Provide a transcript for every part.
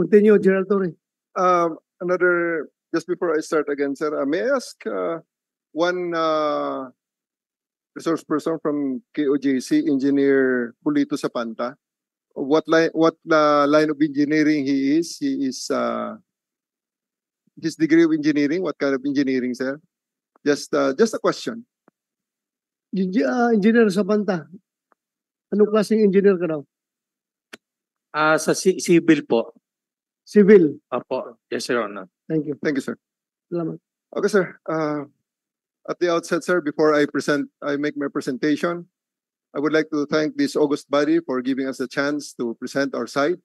Continue, General Torre. Just before I start again, sir, may I ask one resource person from KOJC, Engineer Pulito Sapanta, what line of engineering he is? He is his degree of engineering. What kind of engineering, sir? Just a question. Engineer Sapanta, anong klaseng engineer ka daw? Sa civil po. Civil. Apo. Yes, Your Honor. Thank you. Thank you, sir. Salamat. Okay, sir. At the outset, sir, before I make my presentation, I would like to thank this august body for giving us a chance to present our side.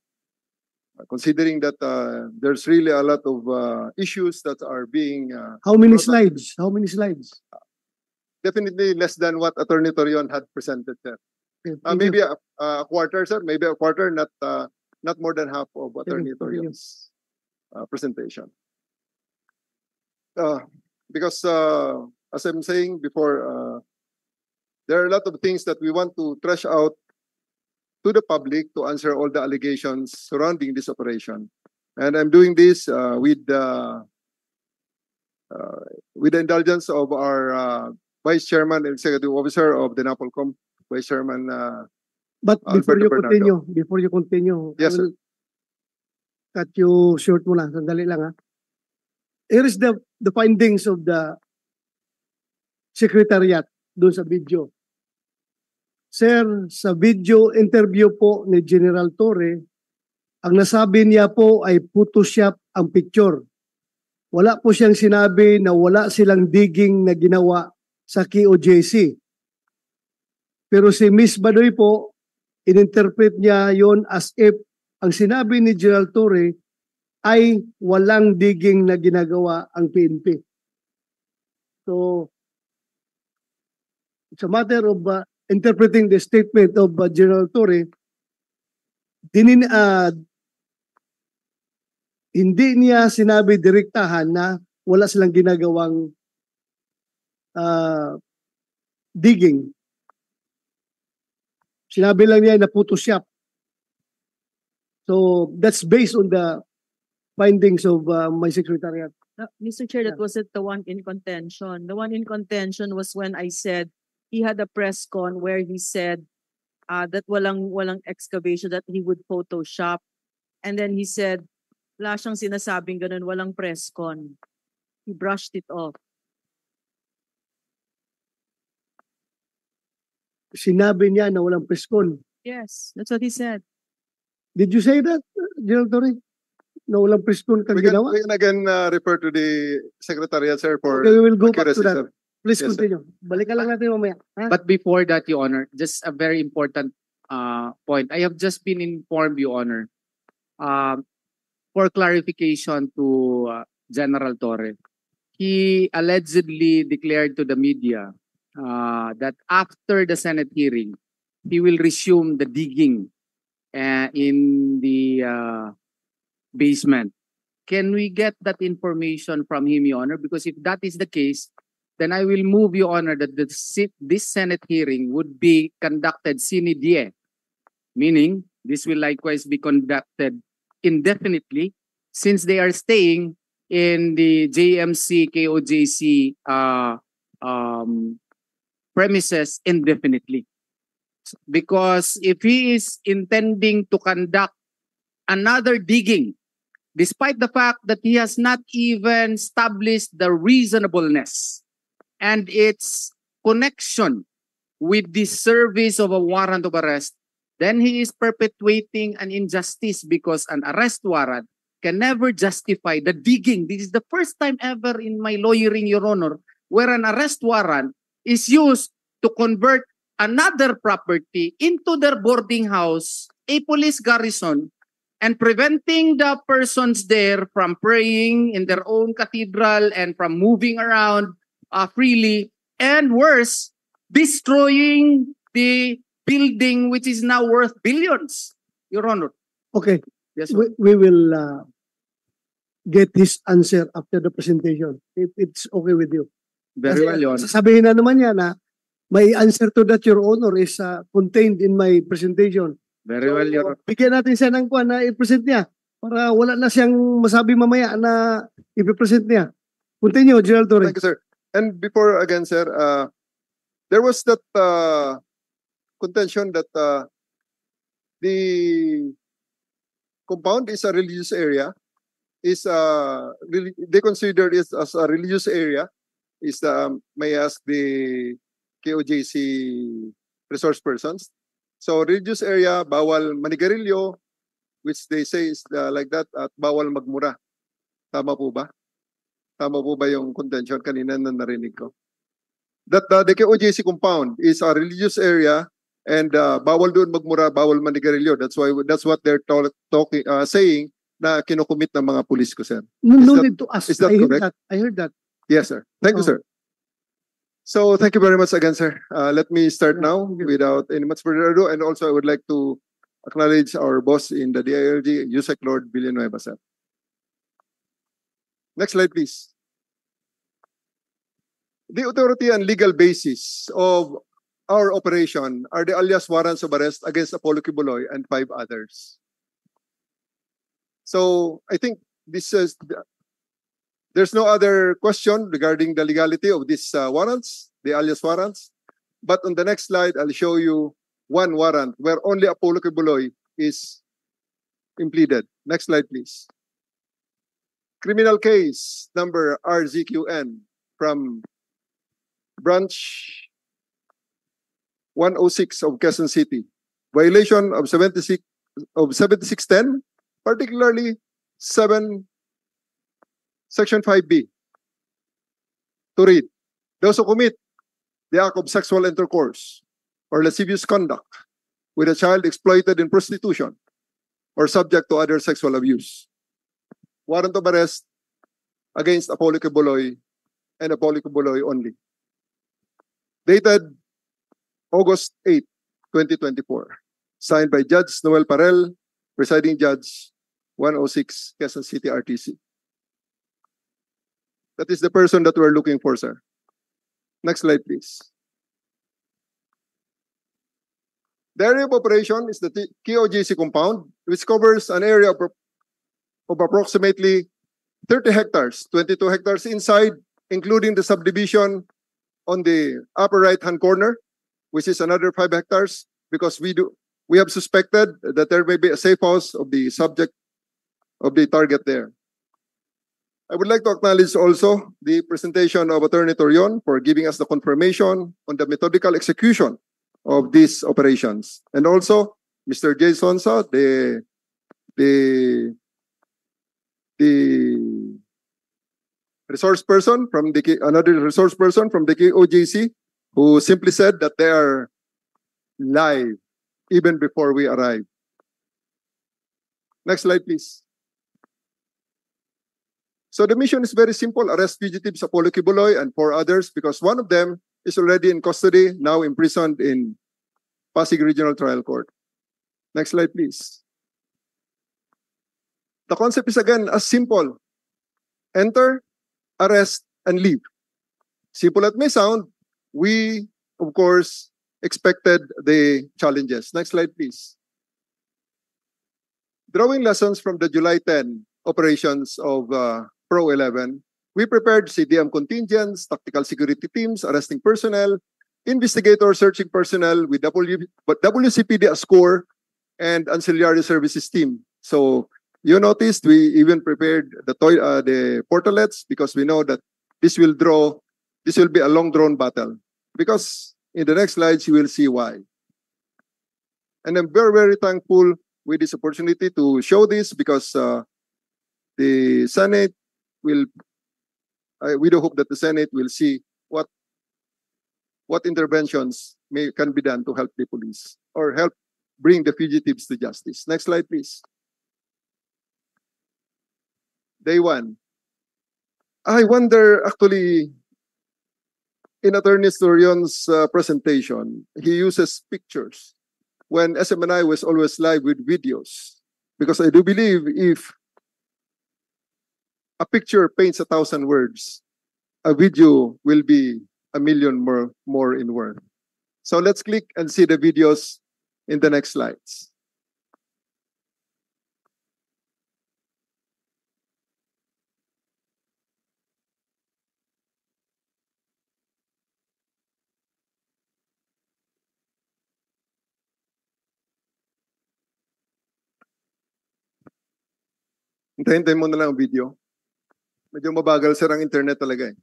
Considering that there's really a lot of issues that are being... How many slides? How many slides? Definitely less than what Attorney Torion had presented, sir. Okay, Maybe a quarter, sir. Maybe a quarter, not more than half of Attorney Torion's presentation. Because as I'm saying before, there are a lot of things that we want to thresh out to the public to answer all the allegations surrounding this operation. And I'm doing this with the indulgence of our Vice Chairman and Executive Officer of the NAPOLCOM, Vice Chairman. But before you continue, yes, sir. Cut you short muna, sandali lang ha. Here is the findings of the Secretariat doon sa video. Sir, sa video interview po ni General Torre, ang nasabi niya po ay Photoshop ang picture. Wala po siyang sinabi na wala silang digging na ginawa sa KOJC. Pero si Miss Badoy po, ininterpret niya yon as if ang sinabi ni General Torre ay walang digging na ginagawa ang PNP. So, it's a matter of interpreting the statement of General Torre. Hindi niya sinabi direktahan na wala silang ginagawang digging. Sinabi lang niya na Photoshop. So that's based on the findings of my secretariat. Mr. Chair, that wasn't the one in contention. The one in contention was when I said he had a press con where he said that walang excavation, that he would Photoshop. And then he said, wala siyang sinasabing ganun, walang press con. He brushed it off. Sinabi niya na walang press con. Yes, that's what he said. Did you say that, General Torre? Na walang press con kang ginawa? We can again refer to the Secretariat, sir, for okay, we will go back to that. Sir. Please yes, continue. Balikan lang natin mamaya. Ha? But before that, Your Honor, just a very important point. I have just been informed, Your Honor, for clarification to General Torre. He allegedly declared to the media that after the Senate hearing, he will resume the digging in the basement. Can we get that information from him, Your Honor? Because if that is the case, then I will move, Your Honor, that this Senate hearing would be conducted sine die, meaning this will likewise be conducted indefinitely since they are staying in the JMC KOJC premises indefinitely. Because if he is intending to conduct another digging, despite the fact that he has not even established the reasonableness and its connection with the service of a warrant of arrest, then he is perpetuating an injustice because an arrest warrant can never justify the digging. This is the first time ever in my lawyering, Your Honor, where an arrest warrant is used to convert another property into their boarding house, a police garrison, and preventing the persons there from praying in their own cathedral and from moving around freely, and worse, destroying the building which is now worth billions, Your Honor. Okay, yes, sir. We will get his answer after the presentation, if it's okay with you. Very well, Your Honor. Sasabihin na naman niya na my answer to that, Your Honor, is contained in my presentation. Very well, Your Honor. Bigyan natin siya ng kuwan na i-present niya. para wala na siyang masabi mamaya na ipipresent niya. Continue, General Torre. Thank you, sir. And before again, sir, there was that contention that the compound is a religious area, they consider it as a religious area. May I ask the KOJC resource persons. So religious area, bawal manigarilyo, which they say is like that, at bawal magmura. Tama po ba? Tama po ba yung contention kanina na narinig ko? That the KOJC compound is a religious area and bawal doon magmura, bawal manigarilyo. That's what they're saying na kinukumit ng mga pulis ko, sir. No need to ask. Is that correct? I heard that. Yes, sir. Thank you, sir. So thank you very much again, sir. Let me start now without any much further ado. And also I would like to acknowledge our boss in the DILG, Yusek Lord Villanueva, sir. Next slide, please. The authority and legal basis of our operation are the alias warrants of arrest against Apollo Kibuloy and 5 others. So I think there's no other question regarding the legality of these warrants, the alias warrants. But on the next slide, I'll show you one warrant where only Apollo Kibuloy is impleaded. Next slide, please. Criminal case number RZQN from branch 106 of Quezon City. Violation of 7610, particularly Section 5B. To read, those who commit the act of sexual intercourse or lascivious conduct with a child exploited in prostitution or subject to other sexual abuse. Warrant of arrest against Apollo Kibuloy and Apollo Kibuloy only. Dated August 8, 2024. Signed by Judge Noel Parel, presiding judge 106 Quezon City RTC. That is the person that we're looking for, sir. Next slide, please. The area of operation is the KOJC compound, which covers an area of approximately 30 hectares, 22 hectares inside, including the subdivision on the upper right-hand corner, which is another 5 hectares, because we have suspected that there may be a safe house of the subject of the target there. I would like to acknowledge also the presentation of Attorney Torion for giving us the confirmation on the methodical execution of these operations. And also, Mr. Jay Sonsa, the resource person from another resource person from the KOJC, who simply said that they are live even before we arrive. Next slide, please. So the mission is very simple: arrest fugitives Apollo Kibuloy and 4 others, because one of them is already in custody, now imprisoned in Pasig Regional Trial Court. Next slide, please. The concept is again as simple: enter, arrest, and leave. Simple as may sound, we, of course, expected the challenges. Next slide, please. Drawing lessons from the July 10 operations of Pro 11, we prepared CDM contingents, tactical security teams, arresting personnel, investigator searching personnel with WCPD score and ancillary services team. So you noticed we even prepared the portalets, because we know that this will be a long drawn battle. Because in the next slides, you will see why. And I'm very, very thankful with this opportunity to show this, because the Senate we do hope that the Senate will see what interventions can be done to help the police or help bring the fugitives to justice. Next slide, please. Day 1. I wonder, actually, in Attorney Torion's presentation, he uses pictures when SMNI was always live with videos. Because I do believe if a picture paints 1,000 words, a video will be 1,000,000 more in word. So let's click and see the videos in the next slides. Hintayin mo na lang ang video. Medyo mabagal, sir, ang internet talaga eh.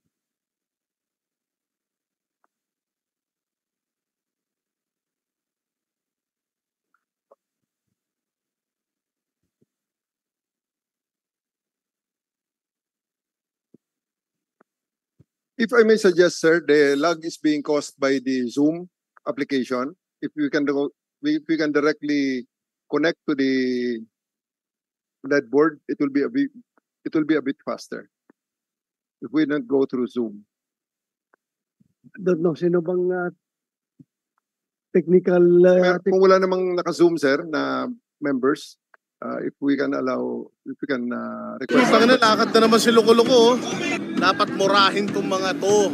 If I may suggest, sir, the lag is being caused by the Zoom application. If we can directly connect to the LED board, it will be a bit faster. If we don't go through Zoom. Don't know, sino bang technical... Kung wala namang naka-Zoom, sir, na members, if we can request. Putang ina, lakad na naman si Loko-Loko. Dapat murahin tong mga to.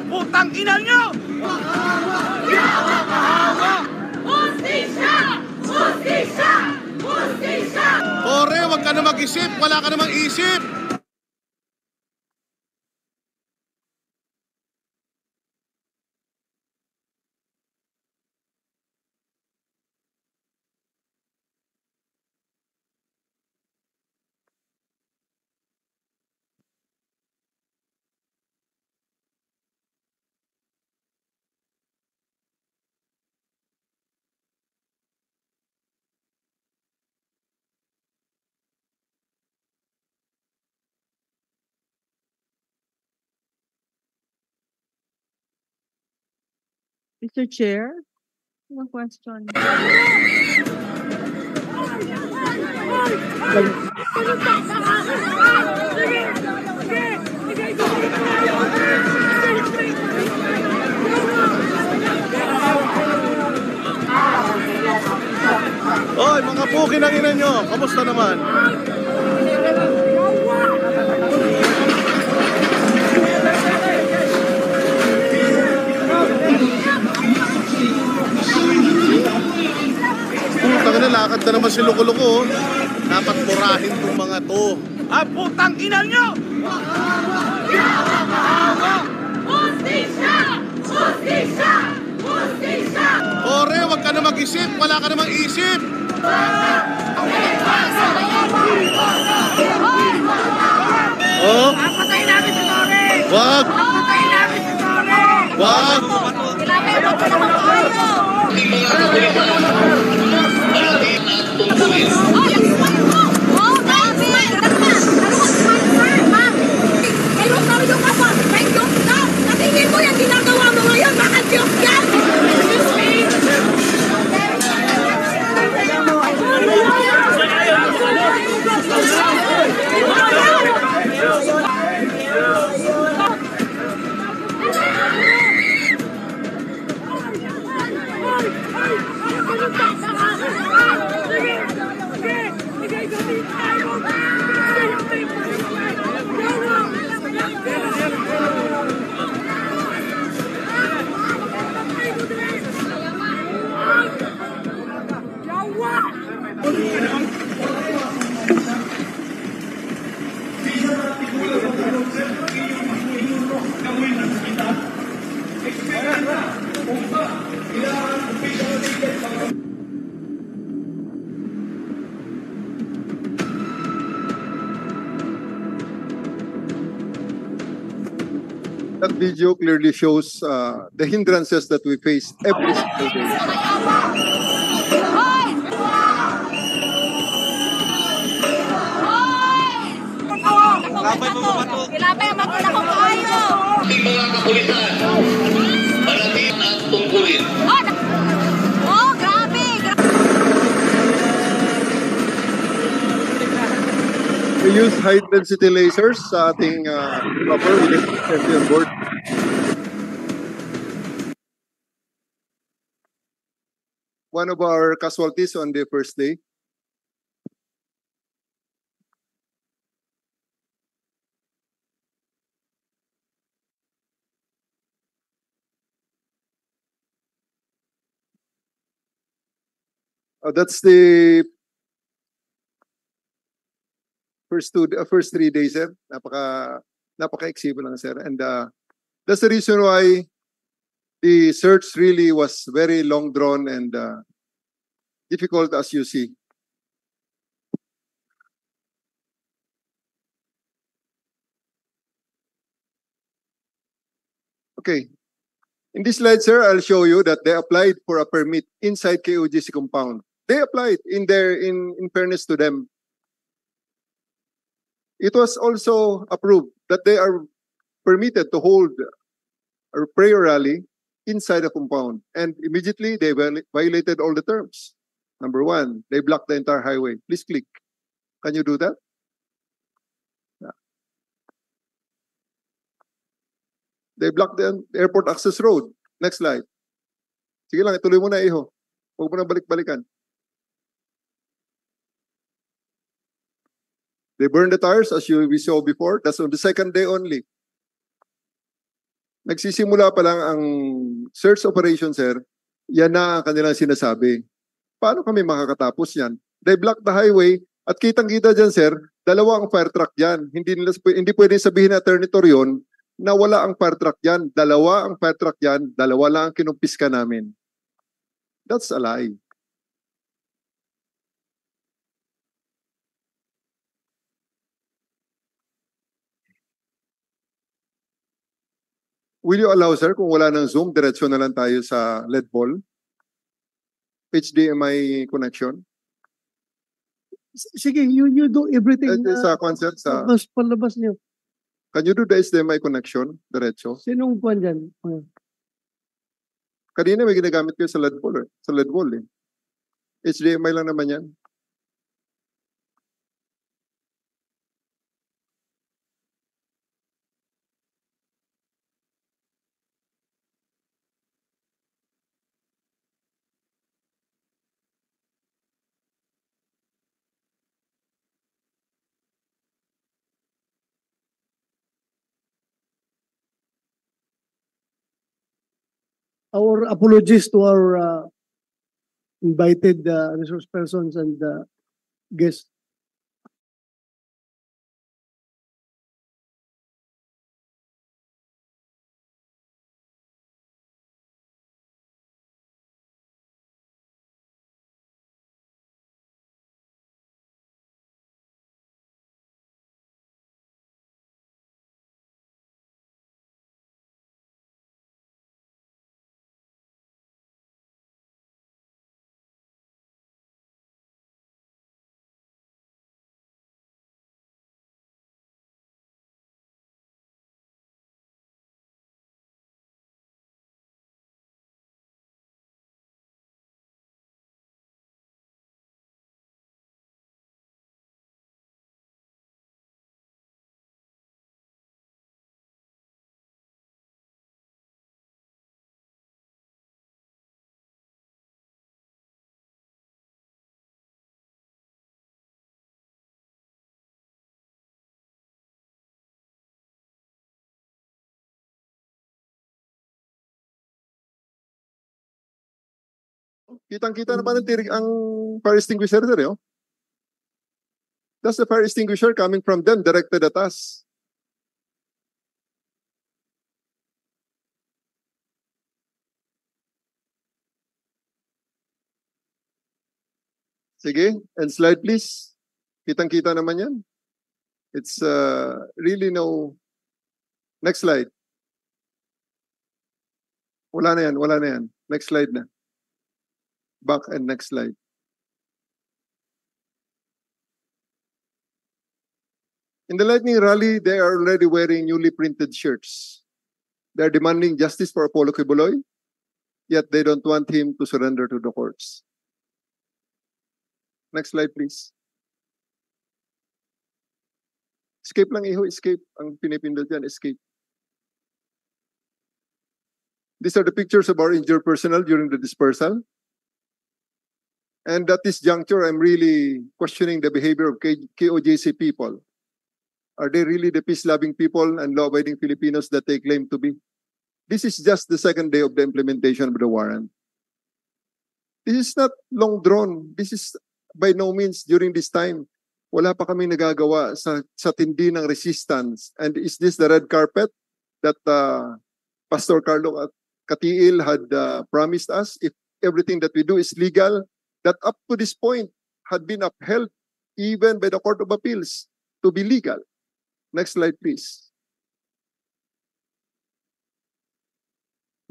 Putang ina nyo! Hustisya! Hustisya! Hustisya! Kore, wag ka na mag-isip. Wala ka namang isip. Mr. Chair, one question. Oy, mga puki ng ina nyo. Kamusta naman? Putang ina, lakad na naman si Loko-Loko. Dapat murahin tong mga to. Putang ina nyo! Hustisya! Hustisya! Hustisya! Kore, wag ka na mag-isip. Wala ka namang isip. Oh? Papatayin namin si Tore! Wag! Papatayin namin si Tore! Wag! Kailangan mo pa naman tayo! Ay, ang smart mo! Oh, grabe! Hello, sabi yung kapwa! May Diyos ka! Natingin mo yung ginagawa mo ngayon! Baka Diyos yan! That video clearly shows the hindrances that we face every single day. Kilapay ang makita ko kayo! Mga kapulisan, parating at tungkulin. Oh, grabe! We use high-density lasers sa ating proper electric board. One of our casualties on the first day. That's the first 3 days, sir. Napaka-exibo lang, sir. And that's the reason why the search really was very long drawn and difficult, as you see. Okay. In this slide, sir, I'll show you that they applied for a permit inside KOGC compound. They applied in fairness to them. It was also approved that they are permitted to hold a prayer rally inside a compound. And immediately they violated all the terms. Number one, they blocked the entire highway. Please click. Can you do that? Yeah. They blocked the airport access road. Next slide. Sige lang, ituloy mo na, Iho. Huwag mo na balik-balikan. They burned the tires as we saw before. That's on the second day only. Nagsisimula pa lang ang search operation, sir. Yan na ang kanilang sinasabi. Paano kami makakatapos yan? They blocked the highway at kitang-kita dyan, sir, dalawa ang fire truck dyan. Hindi pwedeng sabihin na Attorney Torion na wala ang fire truck dyan. Dalawa ang fire truck dyan, dalawa lang ang kinumpiska namin. That's a lie. Will you allow, sir, kung wala ng Zoom, diretsyo na lang tayo sa LED ball? HDMI connection? Sige, you do everything. Sa concept, sa... Palabas niyo. Can you do the HDMI connection, diretso? Sinong kuwan dyan? Kanina may ginagamit kayo sa LED ball, Sa LED ball, eh. HDMI lang naman yan. Our apologies to our invited resource persons and guests. Kitang-kita naman ang fire extinguisher there, oh. That's the fire extinguisher coming from them, directed at us. Sige, and slide please. Kitang-kita naman yan. It's really no... Next slide. Wala na yan, wala na yan. Next slide na. Back and next slide. In the lightning rally, they are already wearing newly printed shirts. They are demanding justice for Apollo Kibuloy, yet they don't want him to surrender to the courts. Next slide, please. Escape lang, Iho, escape. Ang pinipindot yan, escape. These are the pictures of our injured personnel during the dispersal. And at this juncture, I'm really questioning the behavior of KOJC people. Are they really the peace-loving people and law-abiding Filipinos that they claim to be? This is just the second day of the implementation of the warrant. This is not long drawn. This is by no means during this time. Wala pa kami nagagawa sa tindi ng resistance. And is this the red carpet that Pastor Carlo Katiil had promised us? If everything that we do is legal, that up to this point had been upheld even by the Court of Appeals to be legal. Next slide, please.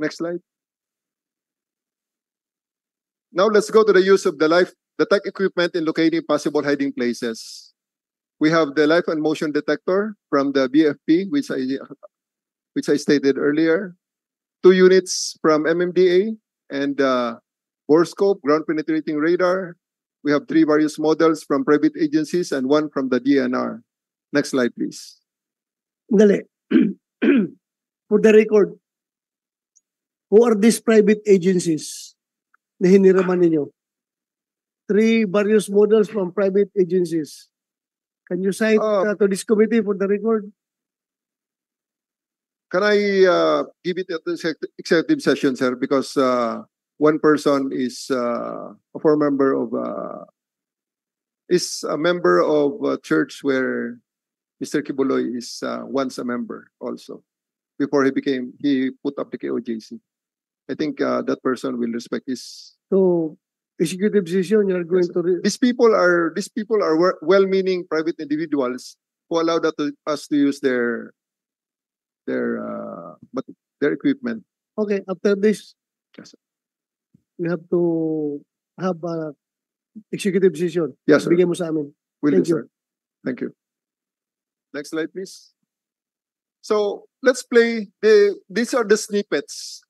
Next slide. Now let's go to the use of the tech equipment in locating possible hiding places. We have the life and motion detector from the BFP, which I stated earlier. 2 units from MMDA and borescope, ground penetrating radar. We have 3 various models from private agencies and 1 from the DNR. Next slide, please. Dali. For the record, who are these private agencies na hiniraman ninyo? 3 various models from private agencies. Can you cite to this committee for the record? Can I give it at the executive session, sir? Because one person is a member of a church where Mr. Kibuloy is once a member also. Before he put up the KOJC. I think that person will respect his. So, executive session, you're going to... These people are well-meaning private individuals who allow us to use their equipment. Okay, after this, Yes, sir. we have to have a executive session. Yes, sir. Bigyan mo sa amin. Will Thank do, you. sir. Thank you. Next slide, please. So let's play these are the snippets.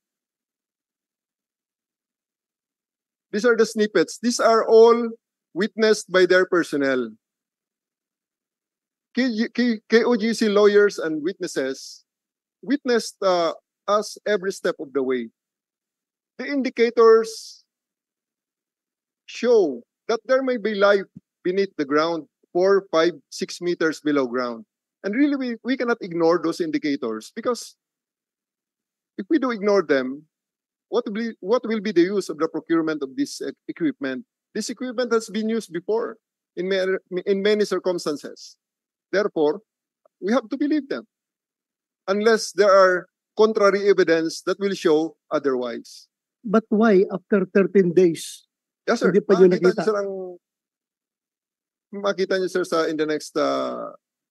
These are the snippets. These are all witnessed by their personnel. KOGC lawyers and witnesses witnessed us every step of the way. The indicators show that there may be life beneath the ground, 4, 5, 6 meters below ground. And really, we cannot ignore those indicators because if we do ignore them, what will be the use of the procurement of this equipment? This equipment has been used before in many circumstances. Therefore, we have to believe them unless there are contrary evidence that will show otherwise. But why after 13 days? Yes, sir. Hindi pa nyo nakita. Makita niyo, sir, in the next...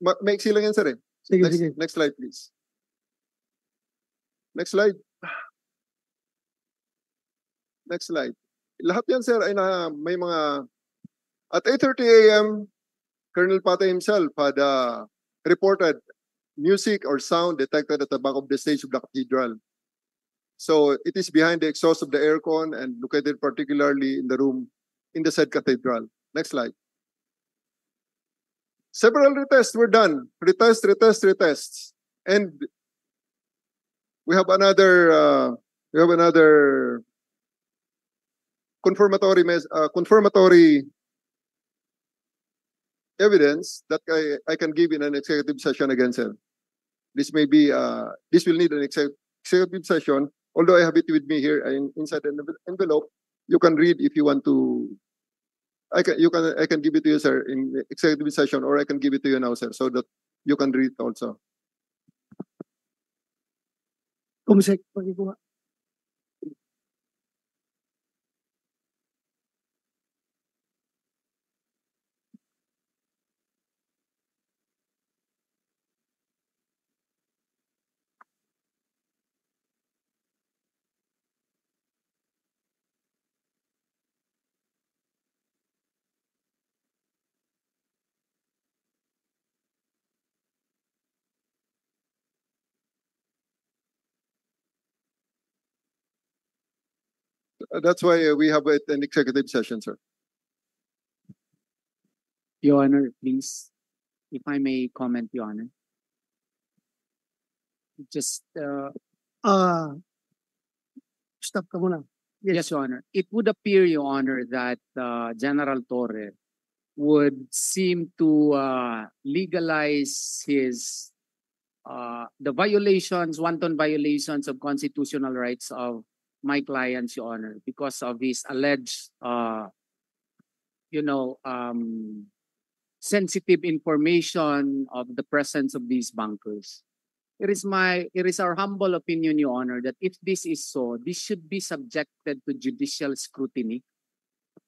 maiksi lang yan, sir. Sige, sige. Next slide, please. Next slide. Next slide. Lahat yan, sir, ay may mga... At 8:30 a.m., Colonel Pata himself had reported music or sound detected at the back of the stage of the cathedral. So it is behind the exhaust of the aircon and located particularly in the room in the said cathedral. Next slide. Several retests were done. Retests. And we have another confirmatory evidence that I can give in an executive session again, sir. This may be this will need an executive session. Although I have it with me here inside an envelope, you can read if you want to. I can give it to you, sir, in executive session, or I can give it to you now, sir, so that you can read also. Kumsek, pakikuha. That's why we have an executive session, sir. Your Honor, please, if I may comment, Your Honor. Just, Stop ka muna. yes, Your Honor. It would appear, Your Honor, that General Torre would seem to legalize his the violations, wanton violations of constitutional rights of my clients, Your Honor, because of his alleged, sensitive information of the presence of these bunkers. It is our humble opinion, Your Honor, that if this is so, this should be subjected to judicial scrutiny.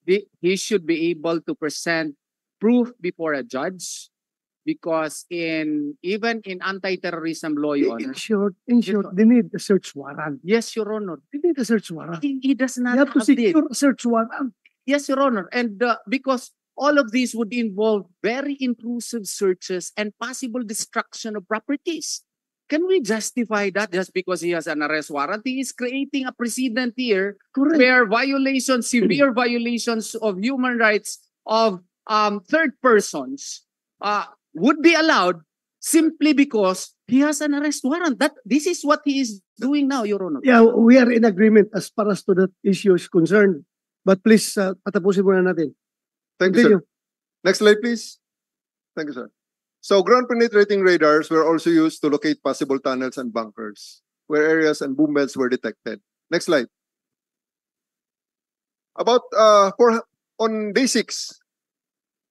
He should be able to present proof before a judge Because even in anti-terrorism law, Your In Honor, short, Honor. they need a search warrant. yes, Your Honor, They need a search warrant. he does not You have to have this. secure a search warrant. Yes, Your Honor. And because all of these would involve very intrusive searches and possible destruction of properties. Can we justify that just because he has an arrest warrant? He is creating a precedent here Correct. where violations, severe violations of human rights of third persons would be allowed simply because he has an arrest warrant. This is what he is doing now, Your Honor. Yeah, we are in agreement as far as to that issue is concerned. But please, patapusin muna natin. Thank you, sir. Continue. Next slide, please. Thank you, sir. So ground penetrating radars were also used to locate possible tunnels and bunkers where areas and movements were detected. Next slide. On day 6,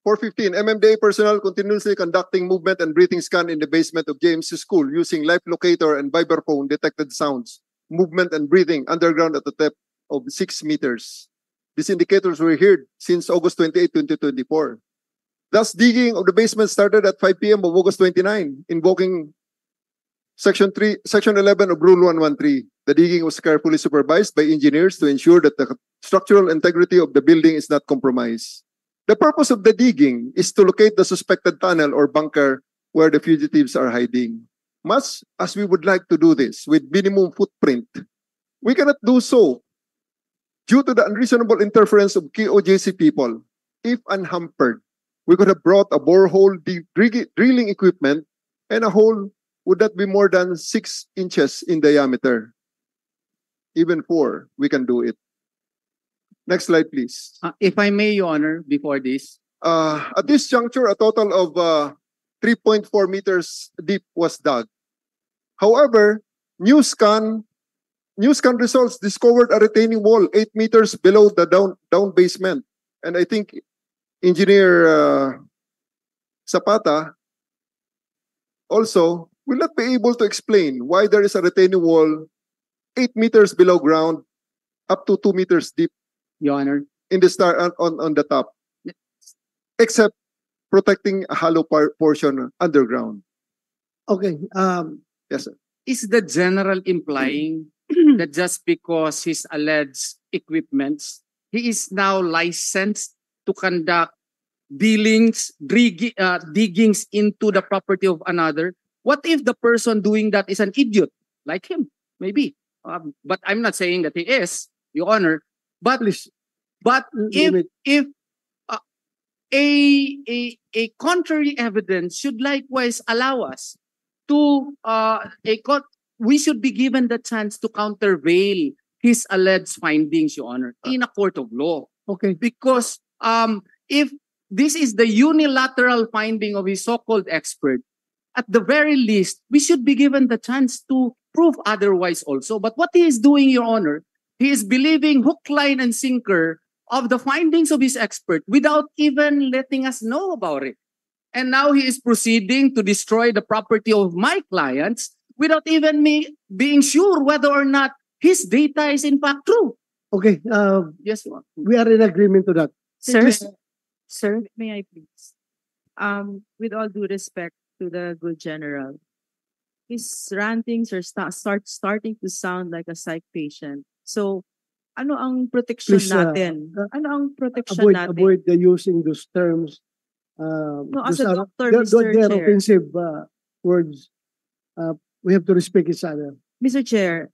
4:15, MMDA personnel continuously conducting movement and breathing scan in the basement of JMC School using life locator and vibraphone detected sounds, movement and breathing underground at the depth of 6 meters. These indicators were heard since August 28, 2024. Thus, digging of the basement started at 5 p.m. of August 29, invoking Section 11 of Rule 113. The digging was carefully supervised by engineers to ensure that the structural integrity of the building is not compromised. The purpose of the digging is to locate the suspected tunnel or bunker where the fugitives are hiding. Much as we would like to do this with minimum footprint, we cannot do so due to the unreasonable interference of KOJC people. If unhampered, we could have brought a borehole drilling equipment and a hole would not be more than 6 inches in diameter. Even 4, we can do it. Next slide, please. If I may, Your Honor, before this, At this juncture, a total of 3.4 meters deep was dug. However, new scan results discovered a retaining wall 8 meters below the down basement. And I think Engineer Zapata also will not be able to explain why there is a retaining wall 8 meters below ground up to 2 meters deep Your Honor. in the on the top, except protecting a hollow portion underground. Okay. Yes, sir. Is the general implying that just because his alleged equipments, he is now licensed to conduct diggings into the property of another? What if the person doing that is an idiot like him? Maybe. But I'm not saying that he is, Your Honor. But Please. But limit. if a contrary evidence should likewise allow us to we should be given the chance to countervail his alleged findings, Your Honor, in a court of law. Okay. Because if this is the unilateral finding of his so-called expert, at the very least, we should be given the chance to prove otherwise also. But what he is doing, Your Honor, he is believing hook, line, and sinker of the findings of his expert without even letting us know about it. And now he is proceeding to destroy the property of my clients without even me being sure whether or not his data is in fact true. Okay. Yes, Your Honor. We are in agreement to that. Sir, Please. sir, may I please? With all due respect to the good general, his rantings are starting to sound like a psych patient. So, ano ang protection Please, natin? Ano ang protection natin? Avoid the using those terms. No, as those a are- doctor, they're Mr. Chair. offensive words. We have to respect each other. Mr. Chair,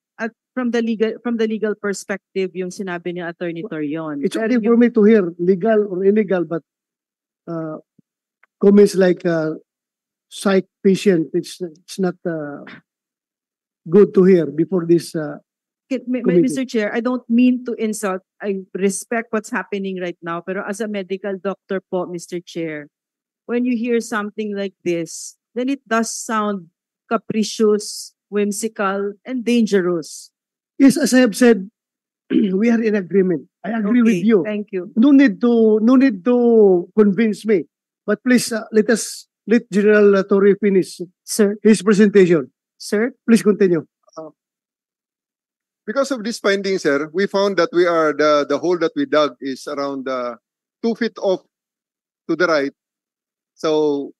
from the legal perspective, yung sinabi ni Attorney Torion. It's only for me to hear legal or illegal, but comments like psych patient, it's not good to hear before this. Committee. Mr. Chair, I don't mean to insult. I respect what's happening right now. Pero as a medical doctor po, Mr. Chair, when you hear something like this, then it does sound capricious, whimsical, and dangerous. Yes, as I have said, we are in agreement. I agree with Okay, you. Thank you. No need to convince me. But please let General Torre finish Sir, his presentation. sir, Please continue. Because of this finding, sir, we found that the hole that we dug is around 2 feet off to the right. So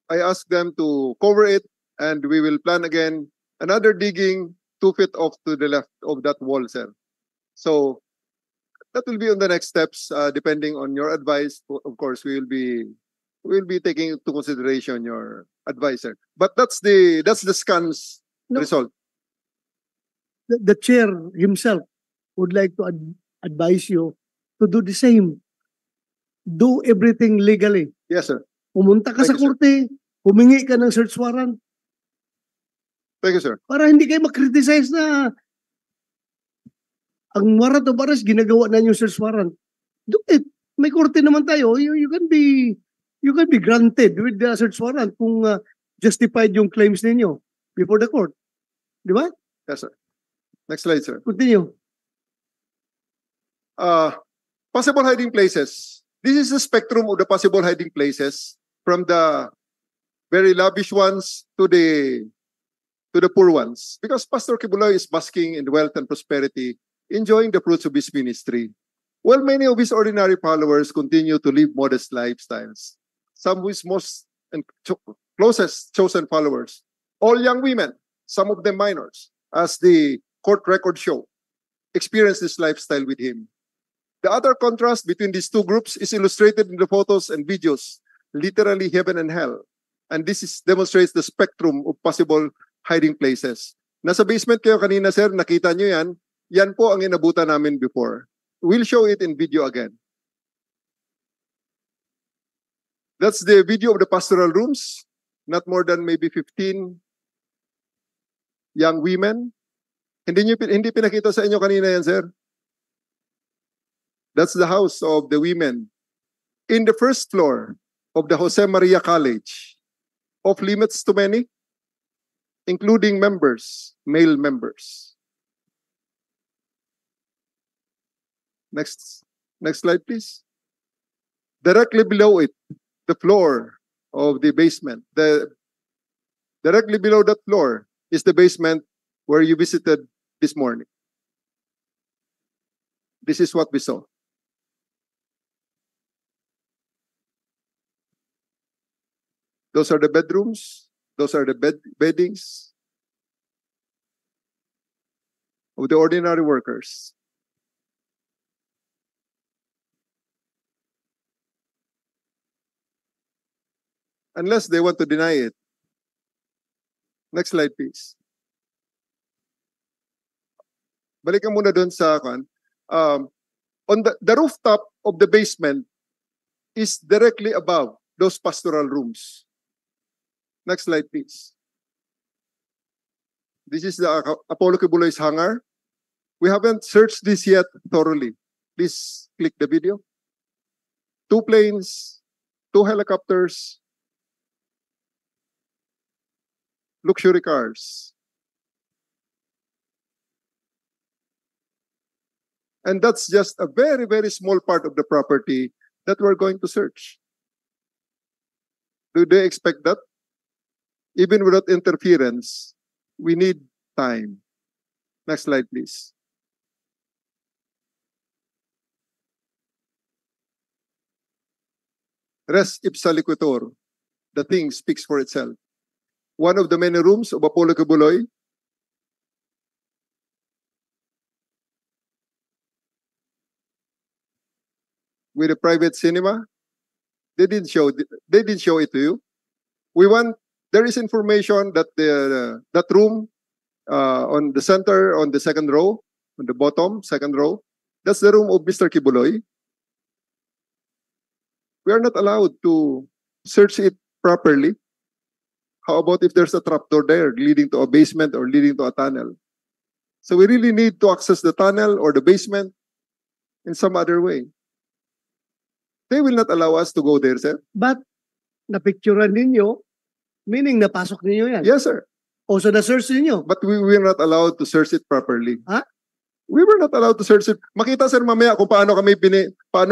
I asked them to cover it, and we will plan again another digging 2 feet off to the left of that wall, sir. So that will be on the next steps, depending on your advice. Of course, we will be taking into consideration your advice, sir. But that's the scan's No. result. The chair himself would like to advise you to do the same. Do everything legally. Yes, sir. Pumunta ka Thank sa you, sir. korte, humingi ka ng search warrant Thank you, sir. para hindi kayo makriticize na ang warrant of arrest ginagawa na yung search warrant. Do it. May korte naman tayo. You can be granted with the search warrant kung justified yung claims ninyo before the court. Di ba? Yes, sir. Next slide, sir. Continue. Possible hiding places. This is the spectrum of the possible hiding places, from the very lavish ones to the poor ones. Because Pastor Kibuloy is basking in wealth and prosperity, enjoying the fruits of his ministry, while many of his ordinary followers continue to live modest lifestyles. Some of his most and closest chosen followers, all young women, some of them minors, as the court records show, experience this lifestyle with him. The other contrast between these two groups is illustrated in the photos and videos, literally heaven and hell. And this demonstrates the spectrum of possible hiding places. Nasa basement kayo kanina, sir, nakita nyo yan. Yan po ang inabutan namin before. We'll show it in video again. That's the video of the pastoral rooms. Not more than maybe 15 young women. Hindi pinakita sa inyo kanina yan, sir. That's the house of the women. In the first floor of the Jose Maria College, off limits to many, including members, male members. Next slide, please. Directly below it, the floor of the basement. Directly below that floor is the basement where you visited this morning. This is what we saw. Those are the bedrooms. Those are the beddings of the ordinary workers. Unless they want to deny it. Next slide, please. Balikan muna doon sa kan. On the rooftop of the basement is directly above those pastoral rooms. Next slide, please. This is the Apollo Kibuloy's hangar. We haven't searched this yet thoroughly. Please click the video. 2 planes, 2 helicopters, luxury cars. And that's just a very, very small part of the property that we're going to search. Do they expect that? Even without interference, we need time. Next slide, please. Res ipsa liquitor. The thing speaks for itself. One of the many rooms of Apollo Kibuloy with a private cinema. They didn't show it to you. There is information that that room on the center, on the second row, on the bottom, second row, that's the room of Mr. Kibuloy. We are not allowed to search it properly. How about if there's a trapdoor there leading to a basement or leading to a tunnel? So we really need to access the tunnel or the basement in some other way. They will not allow us to go there, sir. But napicturean ninyo, meaning napasok ninyo yan. Yes, sir. O so na-search ninyo. But we were not allowed to search it properly. Ha? We were not allowed to search it. Makita, sir, mamaya kung paano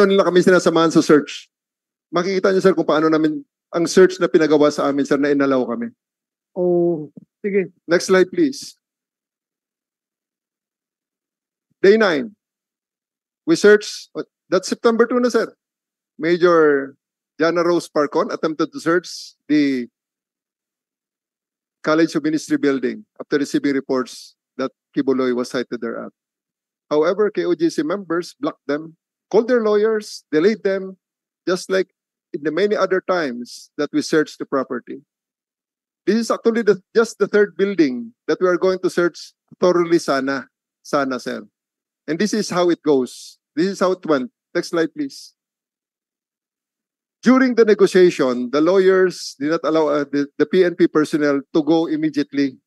nila kami sinasamahan sa search. Makikita niyo, sir, kung paano namin ang search na pinagawa sa amin, sir, na inalaw kami. O, sige. Next slide, please. Day 9. We searched, that's September 2 na, sir. Major Jana Rose Parcon attempted to search the College of Ministry building after receiving reports that Kibuloy was cited thereat. However, KOJC members blocked them, called their lawyers, delayed them, just like in the many other times that we searched the property. This is actually just the third building that we are going to search thoroughly sana, sir. And this is how it goes. This is how it went. Next slide, please. During the negotiation, the lawyers did not allow the PNP personnel to go immediately.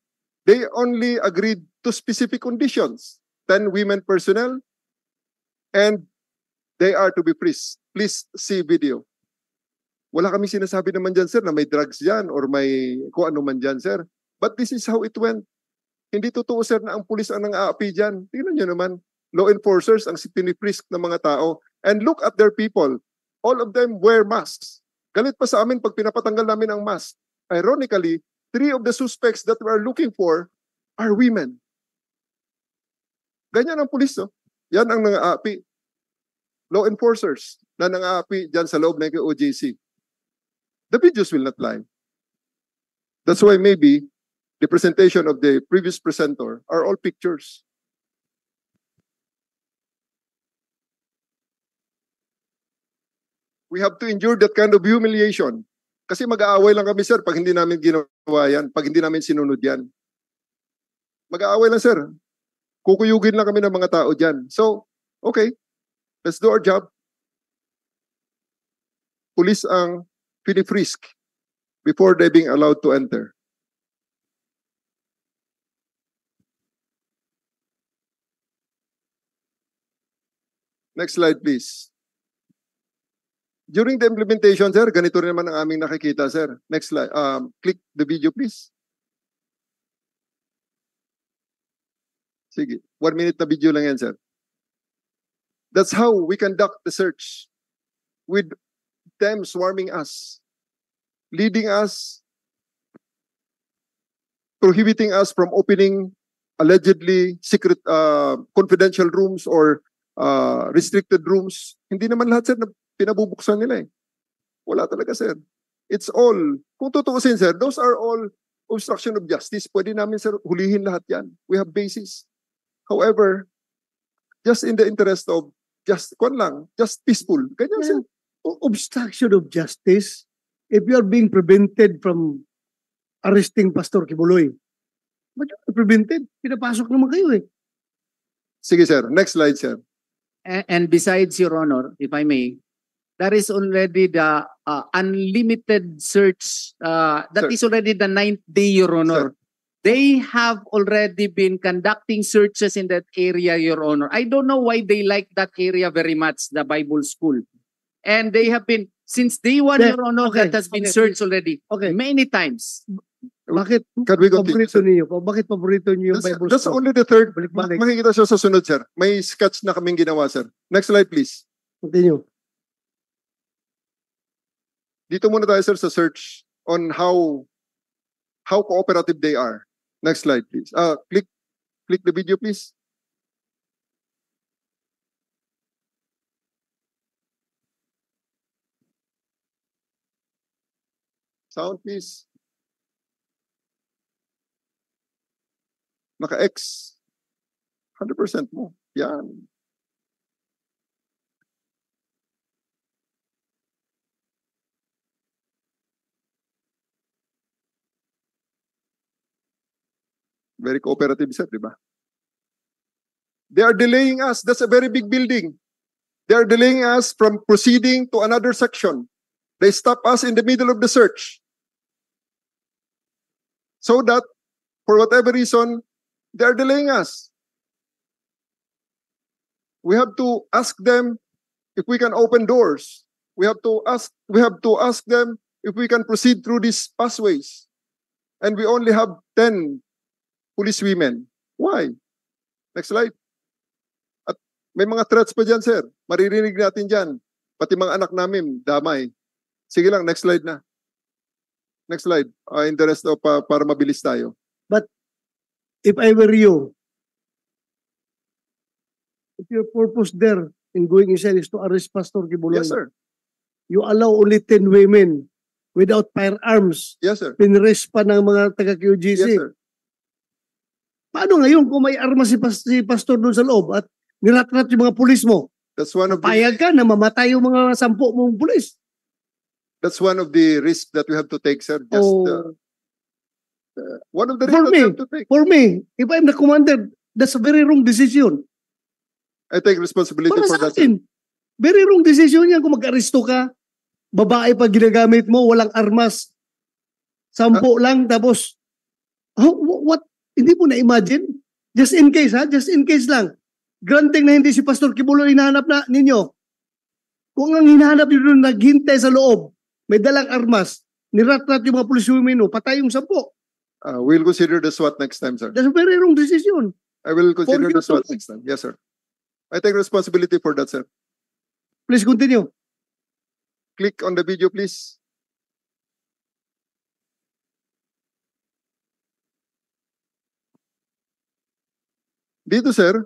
They only agreed to specific conditions. 10 women personnel, and they are to be freed. Please see video. Wala kami sinasabi naman dyan, sir, na may drugs dyan or may kung ano man dyan, sir. But this is how it went. Hindi totoo, sir, na ang pulis ang nang-aapi dyan. Tingnan nyo naman, law enforcers ang pinifrisk ng mga tao. And look at their people. All of them wear masks. Galit pa sa amin pag pinapatanggal namin ang mask. Ironically, 3 of the suspects that we are looking for are women. Ganyan ang pulis, no? Yan ang nang-aapi. Law enforcers na nang-aapi dyan sa loob ng OJC. The videos will not lie. That's why maybe the presentation of the previous presenter are all pictures. We have to endure that kind of humiliation. Kasi mag-aaway lang kami, sir, pag hindi namin ginawa yan, pag hindi namin sinunod yan. Mag-aaway lang, sir. Kukuyugin lang kami ng mga tao dyan. So, okay, let's do our job. Police ang pinifrisk before they being allowed to enter. Next slide, please. During the implementation, sir, ganito rin naman ang aming nakikita, sir. Next slide. Click the video, please. Sige. 1 minute na video lang yan, sir. That's how we conduct the search. With them swarming us, leading us, prohibiting us from opening allegedly secret, confidential rooms or restricted rooms. Hindi naman lahat, sir, na pinabubuksan nila eh. Wala talaga, sir. It's all, kung tutuusin, sir, those are all obstruction of justice. Pwede namin, sir, hulihin lahat yan. We have basis. However, just in the interest of just peaceful. Ganyan, sir. Obstruction of justice, if you are being prevented from arresting Pastor Kibuloy, but you are prevented, pinapasok naman kayo eh. Sige, sir. Next slide, sir. And besides, Your Honor, if I may, there is already the unlimited search. That Sir. is already the 9th day, Your Honor. They have already been conducting searches in that area, Your Honor. I don't know why they like that area very much, the Bible school. And they have been, since day one, Yeah, Your Honor, okay, that has been okay. searched already Okay. many times. Bakit Can we continue, paborito sir? niyo? Bakit paborito niyo yung That's, Bible that's school? only the third. Balik-balik. Makikita siya sa sunod, sir. May sketch na kaming ginawa, sir. Next slide, please. Continue. Dito muna tayo, sir, sa search on how cooperative they are. Next slide, please. Click the video, please. Sound, please. Naka-X. 100% mo. Yan. Very cooperative, sir, di ba? They are delaying us. That's a very big building. They are delaying us from proceeding to another section. They stop us in the middle of the search. So that, for whatever reason, they are delaying us. We have to ask them if we can open doors. We have to ask them if we can proceed through these pathways. And we only have 10 police women. Why? Next slide. At may mga threats pa dyan, sir. Maririnig natin dyan. Pati mga anak namin, damay. Sige lang, next slide na. Next slide. In the rest of, para mabilis tayo. If I were you, if your purpose there in going inside is to arrest Pastor Kibuloy, Yes, sir. you allow only 10 women without firearms. Yes, sir. Pinrest pa ng mga taga-QGC. Yes, sir. Paano ngayon kung may armas si pastor doon sa loob at niratrat yung mga pulis mo? That's one of the Payag ka na mamatay yung mga 10 mong pulis. that's one of the risks that we have to take, sir. Just one of the For risks that me, we have to take. For me, if I'm the commander, that's a very wrong decision. I take responsibility Para for sa that, sir. akin, very wrong decision yan kung mag-aresto ka, babae pa ginagamit mo, walang armas, 10 lang, tapos, what? Hindi mo na-imagine? Just in case, ha? Just in case lang. Granting na hindi si Pastor Kibuloy hinahanap na ninyo. Kung ang hinahanap nyo doon naghintay sa loob, may dalang armas, nirat-rat yung mga pulis mo, patay yung 10. We'll consider the SWAT next time, sir. That's a very wrong decision. I will consider you the SWAT to- next time. Yes, sir. I take responsibility for that, sir. Please continue. Click on the video, please. Dito, sir.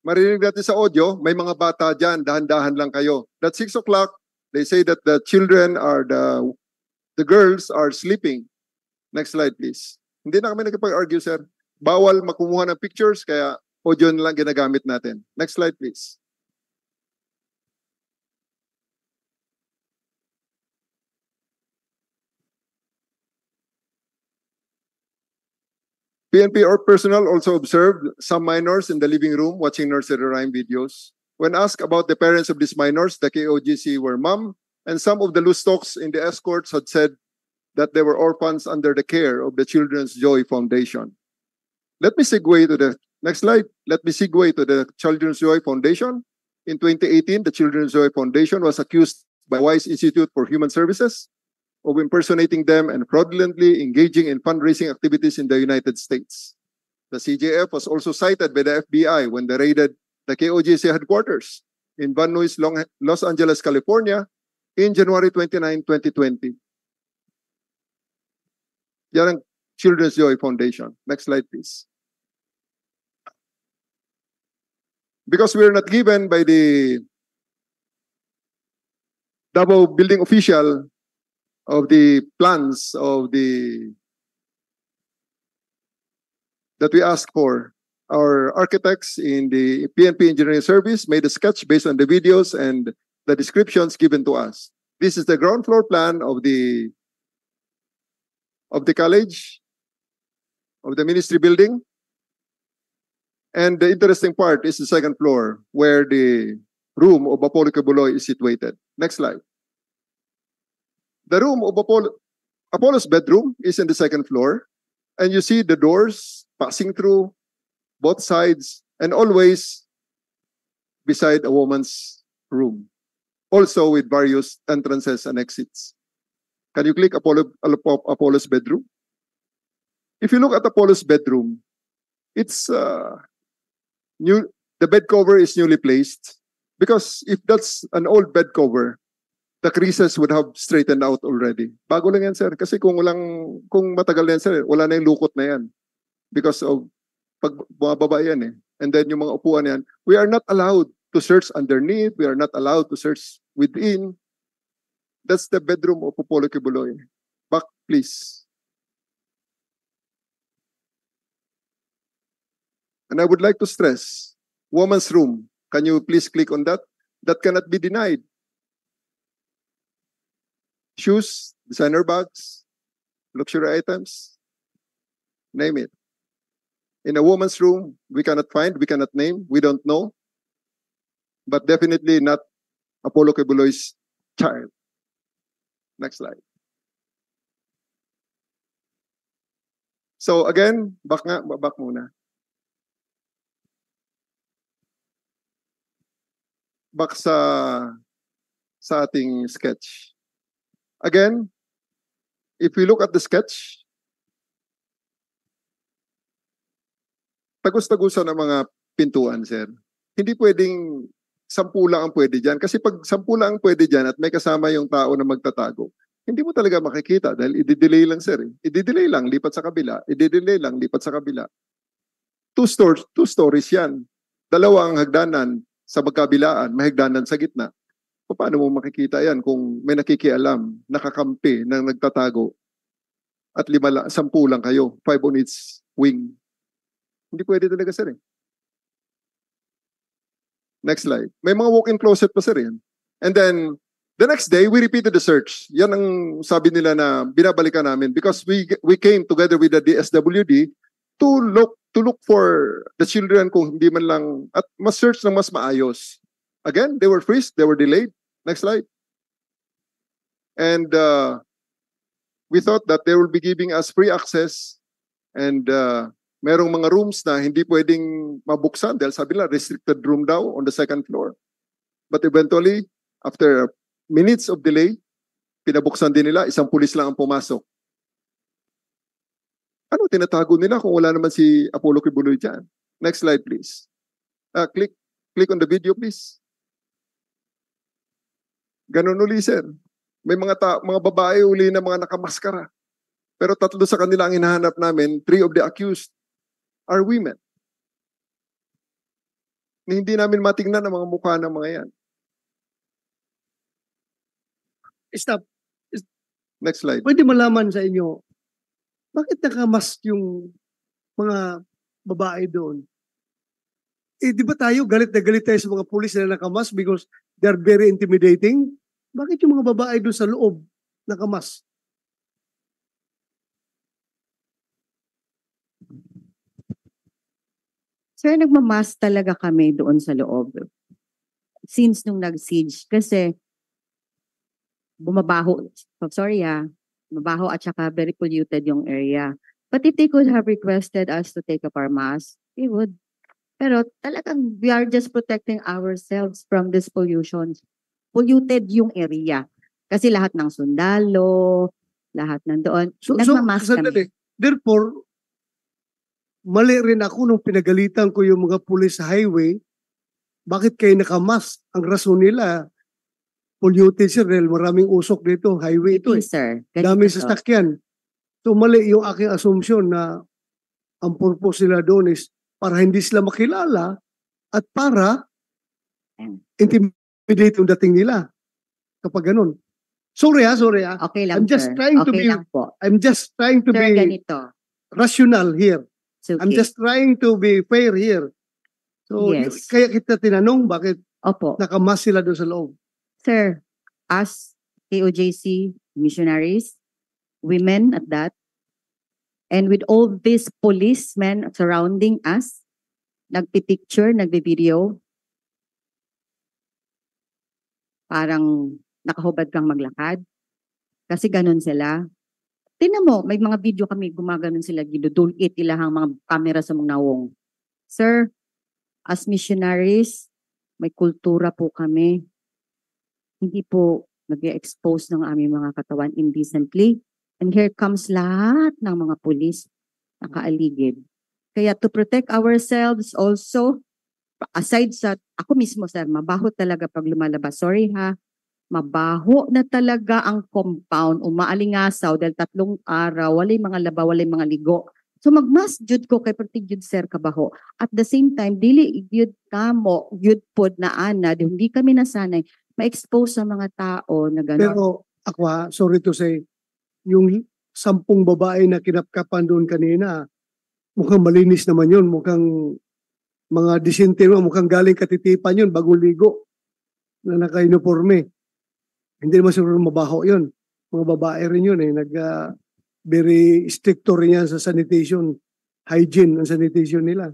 Marinig natin sa audio, may mga bata dyan, dahan-dahan lang kayo. At 6 o'clock, they say that the children are the girls are sleeping. Next slide, please. Hindi na kami nagpag-argue, sir. Bawal makumuha ng pictures, kaya audio na lang ginagamit natin. Next slide, please. PNP or personnel also observed some minors in the living room watching nursery rhyme videos. When asked about the parents of these minors, the KOGC were mum, and some of the loose talks in the escorts had said that they were orphans under the care of the Children's Joy Foundation. Let me segue to the next slide. Let me segue to the Children's Joy Foundation. In 2018, the Children's Joy Foundation was accused by Wise Institute for Human Services of impersonating them and fraudulently engaging in fundraising activities in the United States. The CJF was also cited by the FBI when they raided the KOGC headquarters in Van Nuys, Los Angeles, California in January 29, 2020. Yan ang Children's Joy Foundation. Next slide, please. Because we are not given by the Davao building official of the plans of that we asked for, our architects in the PNP Engineering Service made a sketch based on the videos and the descriptions given to us. This is the ground floor plan of the college, of the ministry building. And the interesting part is the second floor, where the room of Apollo Kibuloy is situated. Next slide. The room of Apollo's bedroom is in the second floor, and you see the doors passing through both sides and always beside a woman's room, also with various entrances and exits. Can you click Apollo's bedroom? If you look at Apollo's bedroom, it's new. The bed cover is newly placed, because if that's an old bed cover, the creases would have straightened out already. Bago lang yan, sir. Kasi kung matagal na yan, sir, wala na yung lukot na yan. Because of pag bumababa yan eh. And then yung mga upuan yan, we are not allowed to search underneath. We are not allowed to search within. That's the bedroom of Apollo Kibuloy. Back, please. And I would like to stress, woman's room. Can you please click on that? That cannot be denied. Shoes, designer bags, luxury items, name it. In a woman's room, we cannot find, we cannot name, we don't know. But definitely not Apollo Kibuloy's child. Next slide. So again, back muna. Back sa ating sketch. Again, if we look at the sketch, tagus-tagusan ng mga pintuan, sir. Hindi pwedeng 10 lang ang pwede dyan. Kasi pag 10 lang ang pwede dyan at may kasama yung tao na magtatago, hindi mo talaga makikita dahil i-delay lang, sir. I-delay lang, lipat sa kabila. I-delay lang, lipat sa kabila. Two stories yan. Dalawa ang hagdanan sa magkabilaan, may hagdanan sa gitna. Paano mo makikita yan kung may nakikialam, nakakampi, nang nagtatago, at 10 lang kayo, 5 on its wing? Hindi pwede talaga, sir. Next slide. May mga walk-in closet pa, sir. Yan. And then, the next day, we repeated the search. Yan ang sabi nila na binabalikan namin because we came together with the DSWD to look for the children kung hindi man lang, at mas search ng mas maayos. Again, they were freezed, they were delayed. Next slide. And we thought that they will be giving us free access and merong mga rooms na hindi pwedeng mabuksan dahil sabi nila restricted room daw on the 2nd floor. But eventually, after minutes of delay, pinabuksan din nila, isang pulis lang ang pumasok. Ano tinatago nila kung wala naman si Apollo Kibuloy dyan? Next slide, please. Click on the video, please. Ganun uli, sir. May mga babae uli na mga nakamaskara. Pero 3 sa kanila ang hinahanap namin, 3 of the accused are women. Na hindi namin matingnan ang mga mukha ng mga yan. Stop. Next slide. Pwede malaman sa inyo, bakit nakamask yung mga babae doon? Di ba tayo galit na galit tayo sa mga pulis na nakamask because they're very intimidating? Bakit yung mga babae doon sa loob nakamask? Sir, nagmamask talaga kami doon sa loob. Since nung nag-siege. Kasi bumabaho, mabaho at saka very polluted yung area. But if they could have requested us to take up our mask, we would. Pero talagang we are just protecting ourselves from this pollution. Polluted yung area. Kasi lahat ng sundalo, lahat nandoon, nagmamask kami. Sandali. Therefore, mali rin ako nung pinagalitan ko yung mga pulis sa highway. Bakit kayo nakamask? Ang rason nila, polluted sir, dahil maraming usok dito, highway ito eh. Sir, Daming sasakyan. So mali yung aking assumption na ang purpose nila doon is para hindi sila makilala at para intimidate yung dating nila. Kapag ganun. Sorry ha. Okay lang, I'm just sir. trying to Okay be- lang po. I'm just trying to Sir, be ganito. rational here. It's okay. I'm just trying to be fair here. So, Yes. kaya kita tinanong bakit Opo. nakamas sila doon sa loob. Sir, as KOJC missionaries, women at that, and with all these policemen surrounding us, nagpipicture, nagbi-video, parang nakahubad kang maglakad. Kasi ganun sila. Tingnan mo, may mga video kami, gumaganon sila, gidudulit ilahang mga kamera sa mga nawong. Sir, as missionaries, may kultura po kami. Hindi po nag-expose ng aming mga katawan indecently. And here comes lahat ng mga pulis nakaaligid. Kaya to protect ourselves also, aside sa, ako mismo sir, mabaho talaga pag lumalabas. Sorry ha, mabaho na talaga ang compound, umaalingasaw dahil 3 araw, walay mga laba, walay mga ligo. So magmas jud ko kay perti jud sir kabaho. At the same time, dili jud kamo, jud pod na ana, hindi kami nasanay ma-expose sa mga tao na gano'n. Pero ako ha, sorry to say, yung 10 babae na kinapkapan doon kanina, mukhang malinis naman yun. Mukhang mga disente mo, mukhang galing katitipan yun, bagong ligo na naka-uniforme. Hindi naman siguro mabaho yun. Mga babae rin yun eh. Very stricto rin yan sa sanitation, hygiene, ang sanitation nila.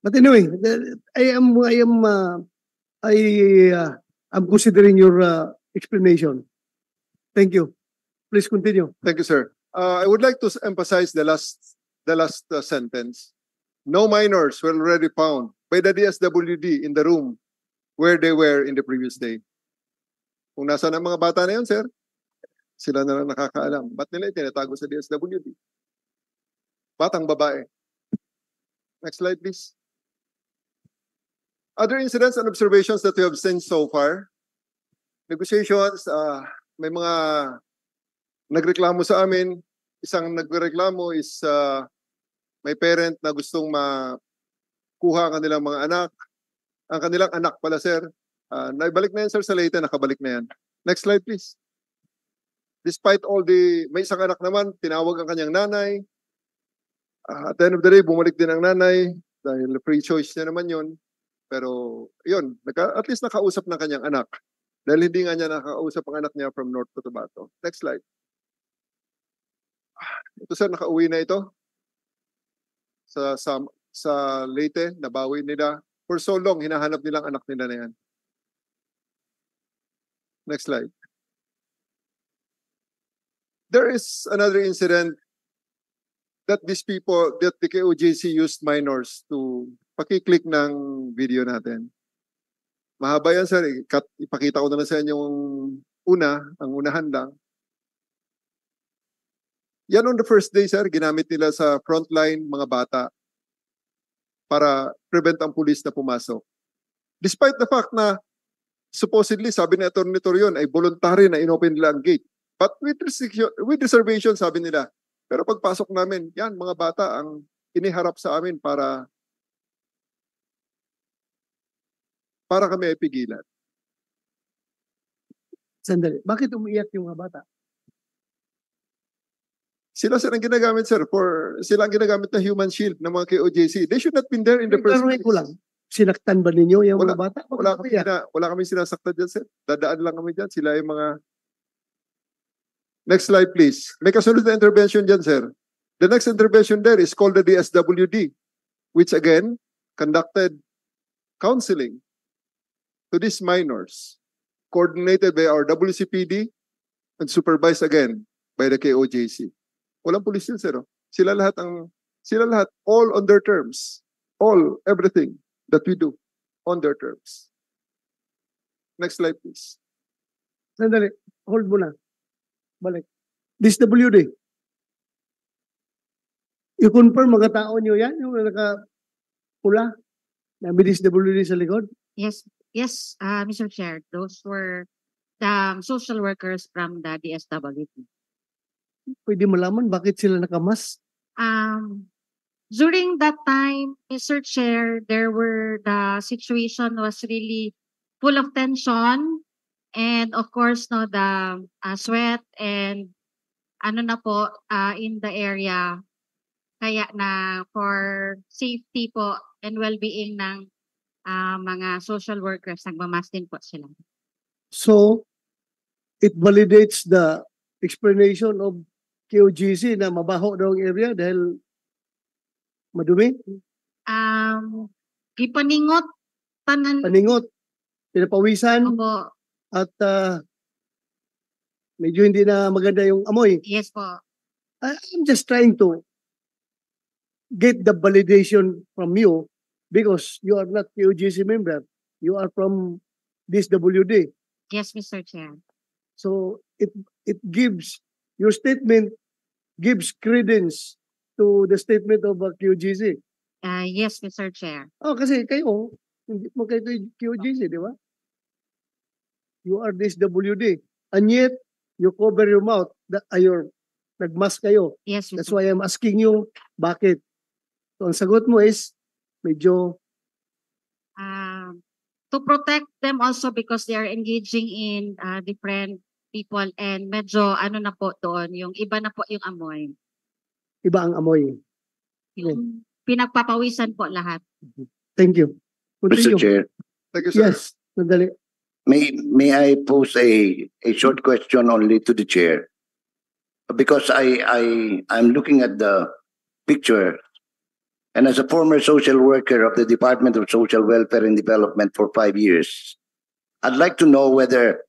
But anyway, I'm considering your explanation. Thank you. Please continue. Thank you, sir. I would like to emphasize the last sentence. No minors were already found by the DSWD in the room where they were in the previous day. Kung nasaan ang mga bata na yun, sir, sila na lang nakakaalam. Ba't nila itinatago sa DSWD? Batang babae. Next slide, please. Other incidents and observations that we have seen so far. Negotiations, may mga nagreklamo sa amin. Isang nagreklamo is may parent na gustong makuha ang kanilang mga anak. Ang kanilang anak pala, sir, Naibalik na yan, sir, sa Leyte. Nakabalik na yan. Next slide, please. Despite all may isang anak naman, tinawag ang kanyang nanay. At the end of the day, bumalik din ang nanay dahil free choice niya naman yun. Pero yun, at least nakausap ng kanyang anak. Dahil hindi nga niya nakausap ang anak niya from North Cotabato. Next slide. Ito sir, nakauwi na ito. Sa Leyte, nabawi nila. For so long, hinahanap nilang anak nila na yan. Next slide. There is another incident that these people, that the KOJC used minors to pakiclick ng video natin. Mahaba yan, sir. Ipakita ko na lang sa inyo yung ang unahan lang. Yan on the first day, sir, ginamit nila sa frontline mga bata para prevent ang pulis na pumasok. Despite the fact na supposedly, sabi ni Atty. Torion, ay voluntary na inopen nila ang gate. But with reservation, sabi nila. Pero pagpasok namin, yan, mga bata ang iniharap sa amin para kami ay pigilan. Sandali, bakit umiiyak yung mga bata? Sila ang ginagamit, sir, sila ang ginagamit na human shield ng mga KOJC. They should not been there in the first place. Ko lang, sinaktan ba ninyo yung mga bata? Wala kami sinasaktan dyan, sir. Dadaan lang kami dyan. Sila yung mga... Next slide, please. May kasunod na intervention dyan, sir. The next intervention there is called the DSWD, which again, conducted counseling to these minors, coordinated by our WCPD and supervised again by the KOJC. Walang pulis yun, sir. Sila lahat, all on their terms. Everything that we do on their terms. Next slide, please. Sandali, hold mo na. Balik. DSWD. I-confirm mga tao nyo yan, yung naka-pula, na may DSWD sa likod? Yes, Mr. Chair, those were the social workers from the DSWD. Pwede malaman bakit sila nakamas? During that time, Mr. Chair, the situation was really full of tension, and of course, no, the sweat and in the area, kaya na for safety po and well-being ng mga social workers, nagmamas din po sila. So, it validates the explanation of KOGC na mabaho daw ang area dahil madumi? Ipaningot, Paningot, pinapawisan, po. at medyo hindi na maganda yung amoy. Yes po. I'm just trying to get the validation from you because you are not KOGC member. You are from DSWD. Yes, Mr. Chair. So it gives, your statement gives credence to the statement of KOGC. Yes, Mr. Chair. Kasi kayo, hindi mo kayo KOGC, di ba? You are DSWD. And yet, you cover your mouth. Nagmask kayo. Yes, Mr. That's why I'm asking you, bakit? So, ang sagot mo is, medyo... To protect them also because they are engaging in different people and medyo na po doon, yung iba na po yung amoy. Iba ang amoy. Yung pinagpapawisan po lahat. Thank you. Mr. Continue. Chair, Thank you, sir. Yes, sandali. may I pose a short question only to the chair? Because I'm looking at the picture, and as a former social worker of the Department of Social Welfare and Development for 5 years, I'd like to know whether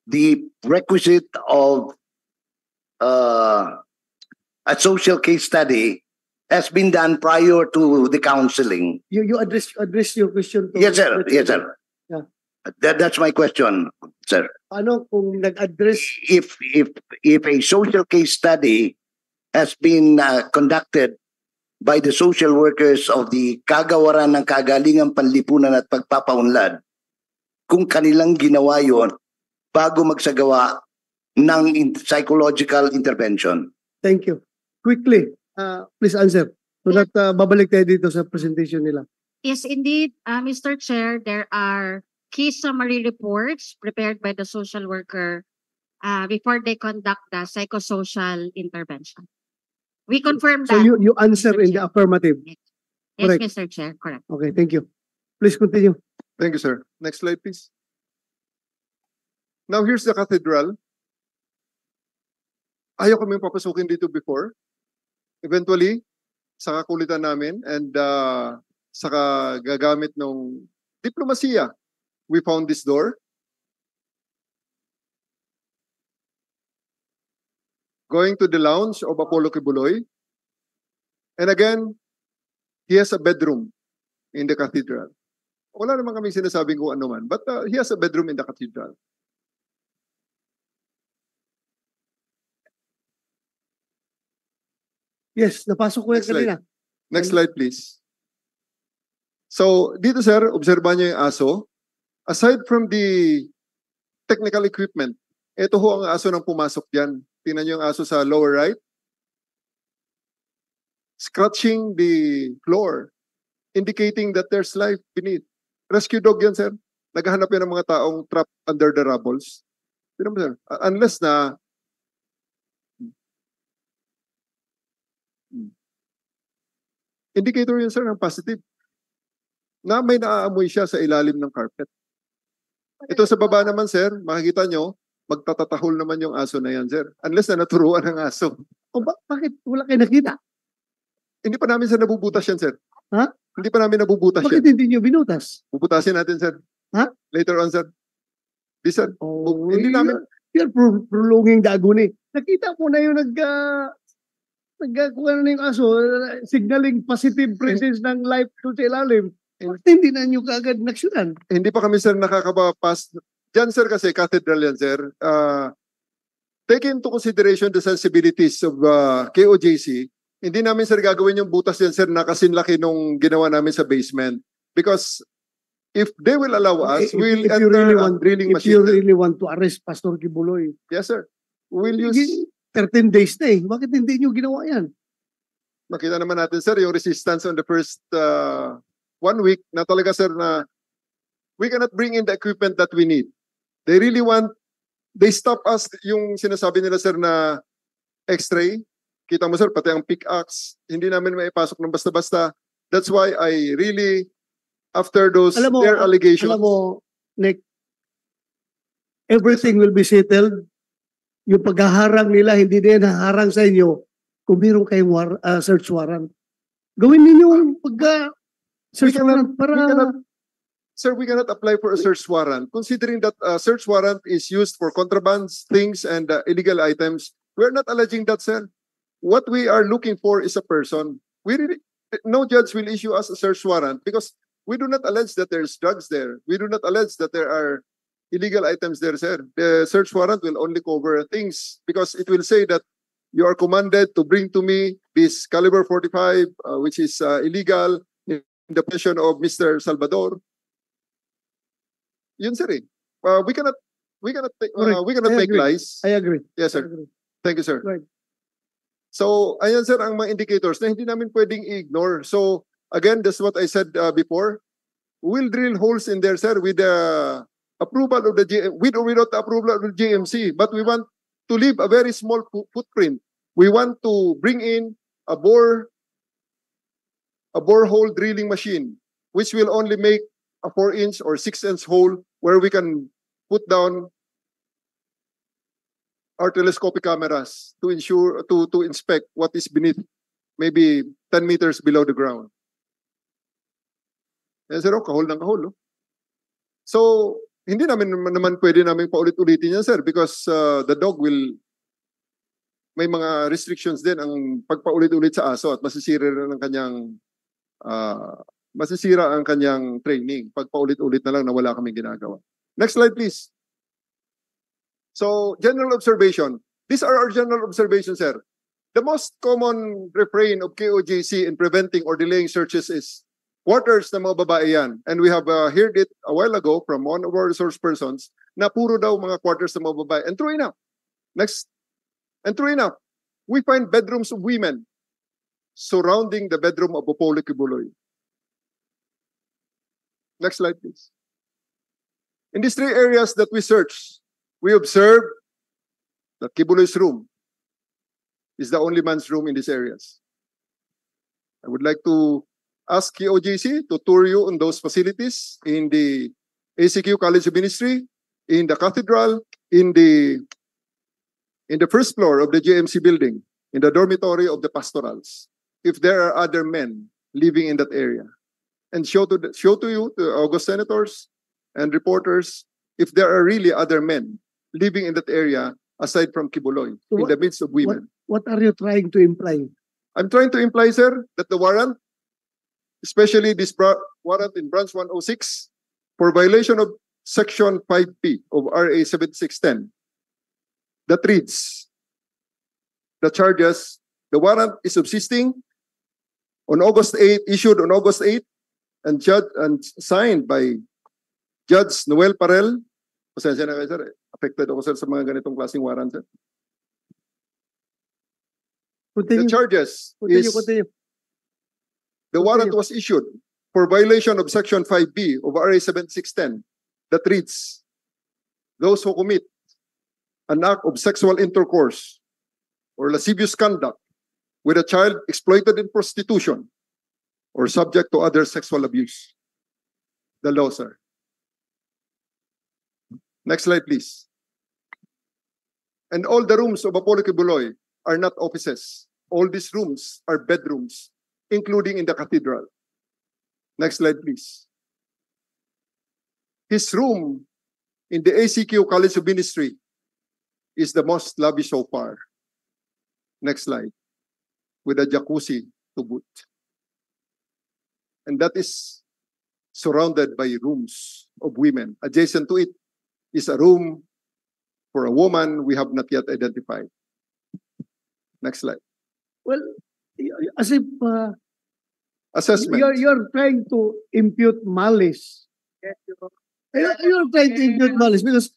the requisite of a social case study has been done prior to the counseling. You address your question to... Yes, sir. Yes, sir. Yeah. That's my question, sir. Ano kung nag-address... If a social case study has been conducted by the social workers of the Kagawaran ng Kagalingang Panlipunan at Pagpapaunlad, kung kanilang ginawa yon bago magsagawa ng psychological intervention. Thank you. Quickly, please answer. So that babalik tayo dito sa presentation nila. Yes, indeed, Mr. Chair, there are key summary reports prepared by the social worker before they conduct the psychosocial intervention. We confirm So that. you answer Mr. in the Chair. affirmative. Yes, correct. Mr. Chair, correct. Okay, thank you. Please continue. Thank you, sir. Next slide, please. Now, here's the cathedral. Ayaw kami papasukin dito before. Eventually, sa kakulitan namin and saka gagamit ng diplomasiya, we found this door. Going to the lounge of Apollo Kibuloy. And again, he has a bedroom in the cathedral. Wala naman kami sinasabing kung ano man, but he has a bedroom in the cathedral. Yes, napasok ko yan Next slide. kanina. Next slide, please. So, dito sir, obserbahan niyo yung aso. Aside from the technical equipment, ito ho ang aso nang pumasok diyan. Tingnan niyo yung aso sa lower right. Scratching the floor, indicating that there's life beneath. Rescue dog yan, sir. Naghahanap yan ng mga taong trapped under the rubbles. Tingnan mo, sir. Unless na indicator yun, sir, ng positive. Na may naaamoy siya sa ilalim ng carpet. Ito sa baba naman, sir, makikita nyo, magtatatahol naman yung aso na yan, sir. Unless na naturuan ng aso. O bakit wala kayo nakita? Hindi pa namin, sir, nabubutas yan, sir. Ha? Hindi pa namin nabubutas Bakit yan. hindi nyo binutas? Bubutasin natin, sir. Ha? Later on, sir. This, sir. Oh, Hindi namin. You're prolonging the agony. Nakita ko na yung kung ano na yung aso, signaling positive presence ng life to sa ilalim. Bakit hindi na nyo kaagad naksyonan? Hindi pa kami, sir, nakakapapas. Diyan, sir, kasi cathedral yan, sir. Take into consideration the sensibilities of KOJC. Hindi namin, sir, gagawin yung butas yan, sir, na kasinlaki nung ginawa namin sa basement. Because if they will allow us, we'll If enter a drilling if machine. you really want to arrest Pastor Kibuloy, Yes, sir. We'll use... 13 days na eh. Bakit hindi nyo ginawa yan? Makita naman natin, sir, yung resistance on the first 1 week na talaga, sir, na we cannot bring in the equipment that we need. They really want, they stop us, yung sinasabi nila, sir, na x-ray. Kita mo, sir, pati ang pickaxe, hindi namin maipasok ng basta-basta. That's why I really, after those, their allegations. Alam mo, Nick, everything will be settled. Yung paghaharang nila, hindi din haharang sa inyo kung meron kayong search warrant. Gawin ninyo yung search warrant para... Sir, we cannot apply for a search warrant. Considering that search warrant is used for contraband things and illegal items, we're not alleging that, sir. What we are looking for is a person. No judge will issue us a search warrant because we do not allege that there's drugs there. We do not allege that there are illegal items there, sir. The search warrant will only cover things because it will say that you are commanded to bring to me this caliber 45, which is illegal in the possession of Mr. Salvador. Yun, sir. We cannot make lies. I agree. Yes, sir. Thank you, sir. Right. So, ayan, sir, ang mga indicators na hindi namin pwedeng i-ignore. So, again, that's what I said before. We'll drill holes in there, sir, with the approval of the with or without the approval of the GMC, but we want to leave a very small footprint. We want to bring in a borehole drilling machine, which will only make a 4-inch or 6-inch hole where we can put down our telescopic cameras to ensure to inspect what is beneath, maybe 10 meters below the ground. Yes, sir, kahol ng kahol. So, hindi naman pwede namin paulit-ulitin yan, sir, because the dog will, may mga restrictions din ang pagpaulit-ulit sa aso at masisira ang kanyang training. Pagpaulit-ulit na lang na wala kaming ginagawa. Next slide, please. So, general observation. These are our general observations, sir. The most common refrain of KOJC in preventing or delaying searches is quarters na mga babae yan. And we have heard it a while ago from one of our resource persons na puro daw mga quarters na mga babae. And true enough. Next. And true enough, we find bedrooms of women surrounding the bedroom of Apollo Kibuloy. Next slide, please. In these three areas that we searched, we observed that Kibuloy's room is the only man's room in these areas. I would like to ask KOJC to tour you on those facilities in the ACQ College of Ministry, in the cathedral, in the first floor of the JMC building, in the dormitory of the pastorals, if there are other men living in that area. And show to you, to August senators and reporters, if there are really other men living in that area aside from Kibuloy, in the midst of women. What are you trying to imply? I'm trying to imply, sir, that the warrant, especially this warrant in branch 106, for violation of section 5P of RA 7610, that reads, the charges, the warrant is subsisting on August 8, issued on August 8, and signed by Judge Noel Parel. Pasensya na kayo, sir. Affected ako, sir, sa mga ganitong klaseng warrant, sir. Continue. The charges Continue. the warrant was issued for violation of section 5B of RA 7610 that reads, those who commit an act of sexual intercourse or lascivious conduct with a child exploited in prostitution or subject to other sexual abuse. The law, sir. Next slide, please. And all the rooms of Apollo Kibuloy are not offices. All these rooms are bedrooms, including in the cathedral. Next slide, please. His room in the ACQ College of Ministry is the most lavish so far. Next slide. With a jacuzzi to boot. And that is surrounded by rooms of women. Adjacent to it is a room for a woman we have not yet identified. Next slide. Well, as if Assessment. you're trying to impute malice. You're trying to impute malice because,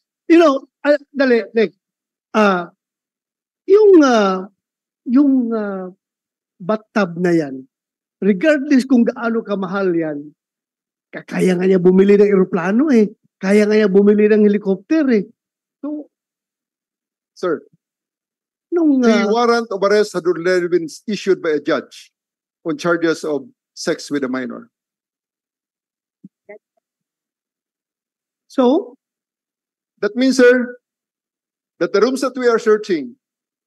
yung bathtub na yan, regardless kung gaano kamahal yan, kaya nga niya bumili ng eroplano eh. Kaya nga niya bumili ng helicopter eh. So, sir, nung the warrant of arrest had already been issued by a judge on charges of sex with a minor. So, that means, sir, that the rooms that we are searching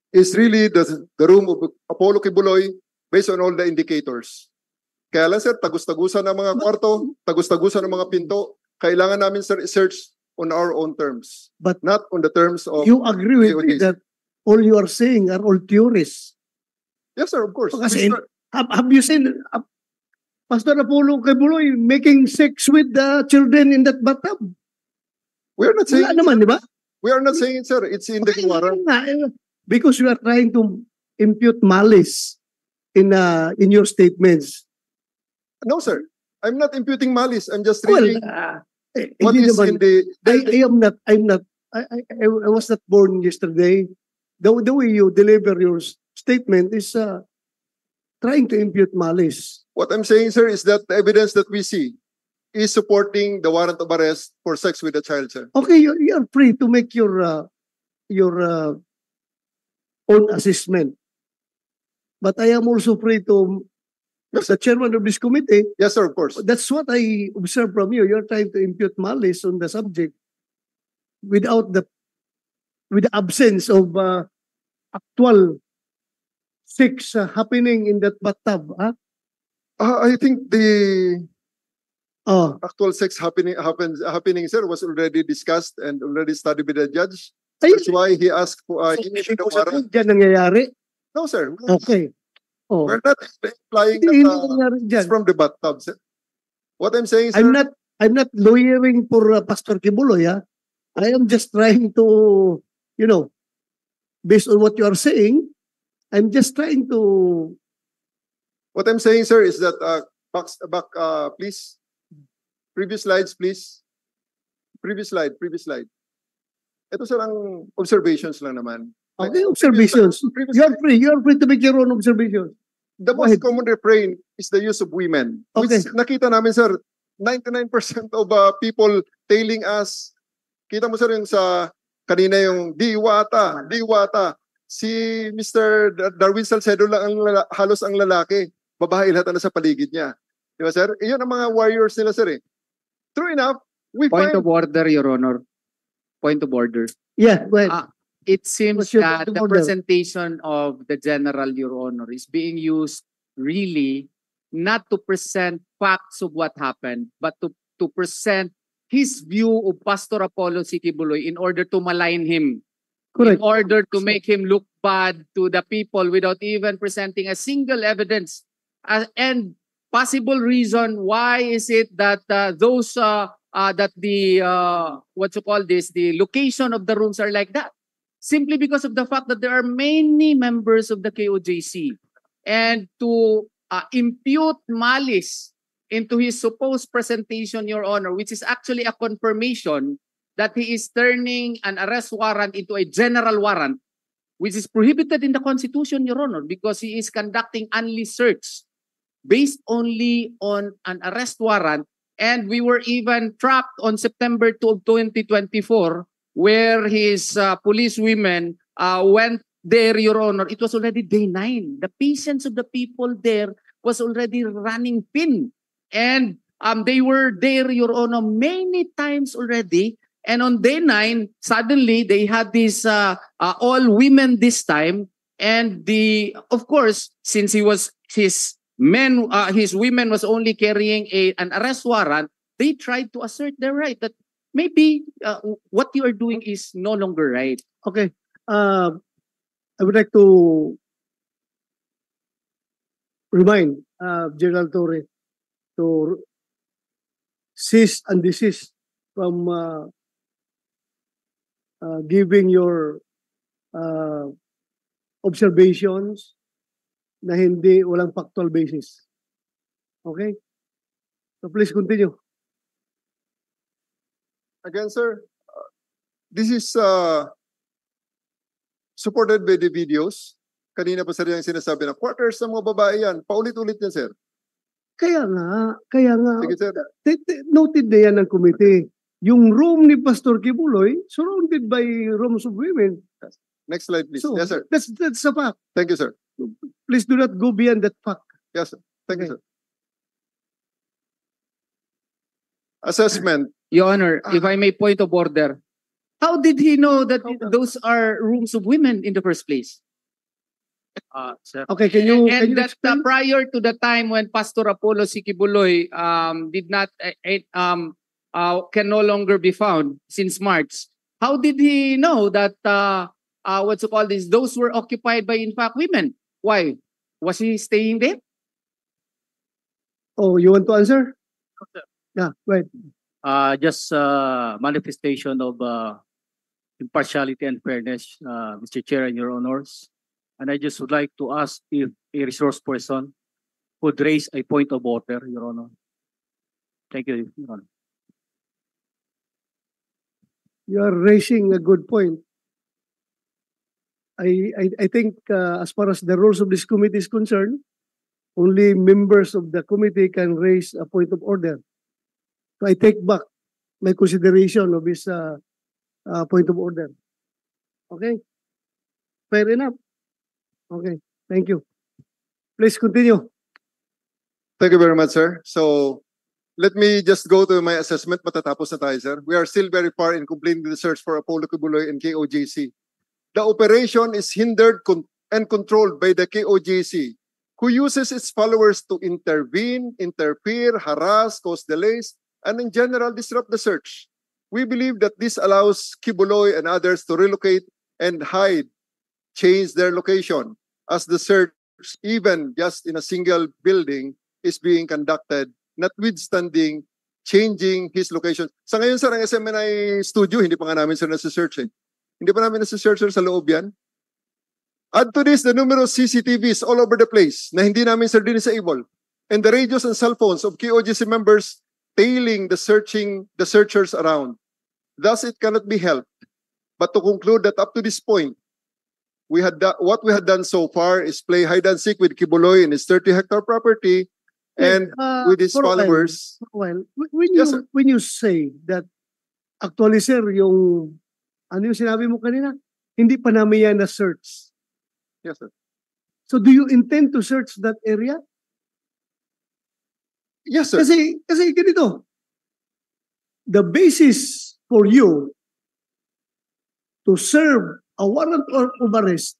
is really the room of Apollo Kibuloy based on all the indicators. Kaya lang, sir, tagus-tagusan ng mga kwarto, tagus-tagusan ng mga pinto. Kailangan namin, sir, search on our own terms, but not on the terms of... You agree with me that all you are saying are all theories? Yes, sir, of course. Kasi, have you seen Pastor Apollo Kibuloy making sex with the children in that bathtub? We are not saying... Wala naman, di ba? We are not saying it, sir. It's in the warrant. Because you are trying to impute malice in your statements. No, sir. I'm not imputing malice. I'm just reading what hindi is naman, in the... I was not born yesterday. The way you deliver your statement is trying to impute malice. What I'm saying, sir, is that the evidence that we see is supporting the warrant of arrest for sex with a child, sir. Okay, you're free to make your own assessment. But I am also free to, as the chairman of this committee. Yes, sir, of course. That's what I observe from you. You're trying to impute malice on the subject with the absence of actual sex happening in that bathtub. Huh? I think the actual sex happening, sir, was already discussed and already studied by the judge. That's why he asked for hindi ko sabihin dyan nangyayari. No, sir. Okay. Oh. We're not implying that it's from the bathtub, sir. What I'm saying, sir... I'm not lawyering for Pastor Kibuloy. I am just trying to, based on what you are saying, I'm just trying to... What I'm saying, sir, is that, back, please. Previous slides, please. Previous slide. Ito, sir, ang observations lang naman. Okay, observations. You're free to make your own observations. The most common refrain is the use of women. Okay. Which nakita namin, sir, 99% of people tailing us Kita mo sir yung sa kanina yung Diwata. Si Mr. Darwin Salcedo lang halos ang lalaki. Babae lahat na sa paligid niya. Di ba sir? Iyon ang mga warriors nila sir eh. True enough, we Point find... of order, Your Honor. Point of order. Yeah, go ahead. It seems What's your that point of the order? presentation of the General, Your Honor, is being used really not to present facts of what happened, but to present his view of Pastor Apollo Sikibuloy in order to malign him, Correct. in order to make him look bad to the people without even presenting a single evidence. And possible reason why is it that that the the location of the rooms are like that? Simply because of the fact that there are many members of the KOJC, and to impute malice into his supposed presentation, Your Honor, which is actually a confirmation that he is turning an arrest warrant into a general warrant, which is prohibited in the Constitution, Your Honor, because he is conducting only search based only on an arrest warrant. And we were even trapped on September 2 of 2024, where his police women went there, Your Honor. It was already day 9. The patience of the people there was already running thin. And they were there, Your Honor, many times already. And on day 9, suddenly they had this all women this time. And of course, since his women was only carrying an arrest warrant, they tried to assert their right that maybe what you are doing is no longer right. Okay. I would like to remind General Torre to cease and desist from giving your observations na walang factual basis. Okay? So please continue. Again, sir, this is supported by the videos. Kanina pa sir yung sinasabi na quarters ng mga babae yan. Paulit-ulit yan, sir. Kaya nga. Sige, sir. Noted na yan ng committee. Yung room ni Pastor Kibuloy surrounded by rooms of women. Next slide, please. So, Yes, sir. that's a fact. Thank you, sir. Please do not go beyond that fact. Yes, sir. Thank you, Okay. sir. Assessment. Your Honor, if I may point of order, how did he know that those are rooms of women in the first place? Sir. Okay, can you That explain? prior to the time when Pastor Apollo Sikibuloy did not can no longer be found since March, how did he know that those were occupied by in fact women? Why? Was he staying there? Oh, you want to answer? Yeah, right. Just manifestation of impartiality and fairness, Mr. Chair and Your Honors. And I just would like to ask if a resource person could raise a point of order, Your Honor. Thank you, Your Honor. You are raising a good point. I think as far as the rules of this committee is concerned, only members of the committee can raise a point of order. So I take back my consideration of this point of order. Okay? Fair enough. Okay, thank you. Please continue. Thank you very much, sir. So, let me just go to my assessment. Matatapos na tayo, sir. We are still very far in completing the search for Apollo Kibuloy and KOJC. The operation is hindered and controlled by the KOJC, who uses its followers to intervene, interfere, harass, cause delays, and in general disrupt the search. We believe that this allows Kibuloy and others to relocate and hide, change their location, as the search, even just in a single building, is being conducted, notwithstanding changing his location. Sa ngayon, sir, ang SMNI studio, hindi pa nga namin, sir, nasa-search eh. Hindi pa namin nasa-search, sir, sa loob yan. Add to this, the numerous CCTVs all over the place na hindi namin, sir, disable, and the radios and cell phones of KOJC members tailing the searchers around. Thus, it cannot be helped but to conclude that up to this point, what we had done so far is play hide and seek with Kibuloy in his 30-hectare property and with his for a while, followers. When Yes, sir. you say that Actually, sir, yung ano yung sinabi mo kanina? Hindi pa namin yan na-search. Yes, sir. So do you intend to search that area? Yes, sir. Kasi ganito, the basis for you to serve a warrant of arrest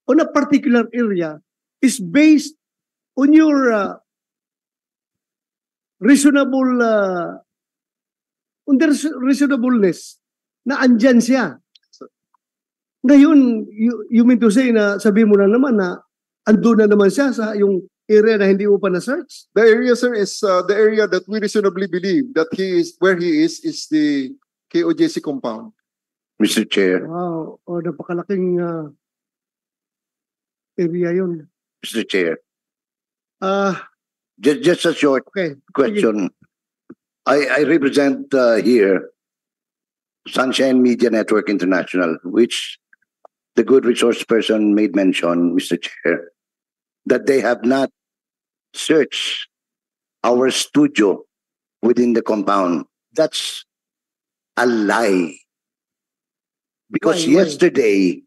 on a particular area is based on your reasonableness na andyan siya. Ngayon, you mean to say na sabi mo na naman na ando na naman siya sa yung area na hindi mo pa na-search? The area, sir, is the area that we reasonably believe that where he is the KOJC compound. Mr. Chair, Wow, napakalaking area yun. Mr. Chair, Ah, just a short okay. question. I represent here Sunshine Media Network International, which the good resource person made mention, Mr. Chair, that they have not searched our studio within the compound. That's a lie. Because Why? yesterday,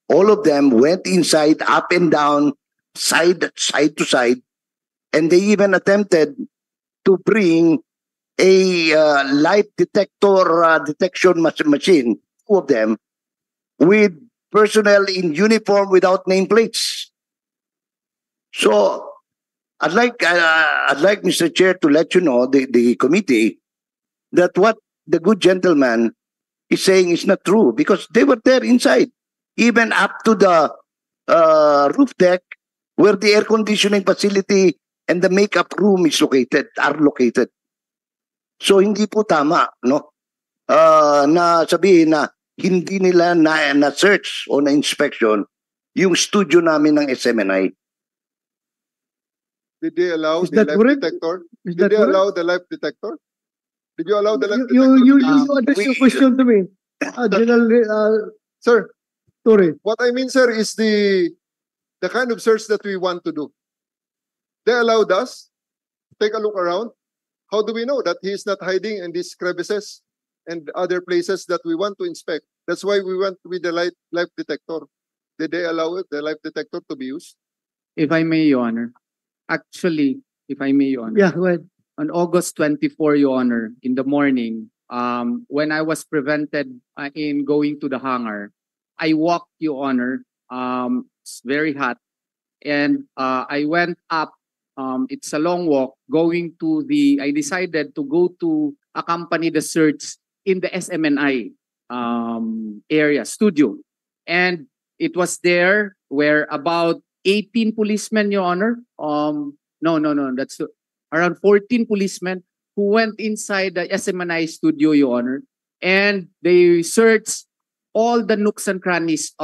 all of them went inside, up and down, side to side, and they even attempted to bring a light detector detection machine, two of them, with personnel in uniform without nameplates. So, I'd like Mr. Chair to let you know, the committee, that what the good gentleman is saying is not true because they were there inside, even up to the roof deck where the air conditioning facility and the makeup room are located. So hindi po tama, no? Na sabihin na hindi nila na search o na inspection yung studio namin ng SMNI. Did they allow Is the that life correct? detector? Is Did that they correct? allow the life detector? Did you allow the life detector? You to be used? address your question to me. General Sir, Torre. what I mean, sir, is the kind of search that we want to do. They allowed us to take a look around. How do we know that he is not hiding in these crevices and other places that we want to inspect? That's why we went with the life detector. Did they allow the life detector to be used? If I may, Your Honor. Actually, if I may, Your Honor. Yeah, go ahead. On August 24, Your Honor, in the morning, when I was prevented in going to the hangar, I walked, Your Honor. It's very hot. And I went up. It's a long walk. I decided to go to accompany the search in the SMNI area, studio. And it was there where about 18 policemen, Your Honor. No, that's around 14 policemen who went inside the SMNI studio, Your Honor. And they searched all the nooks and crannies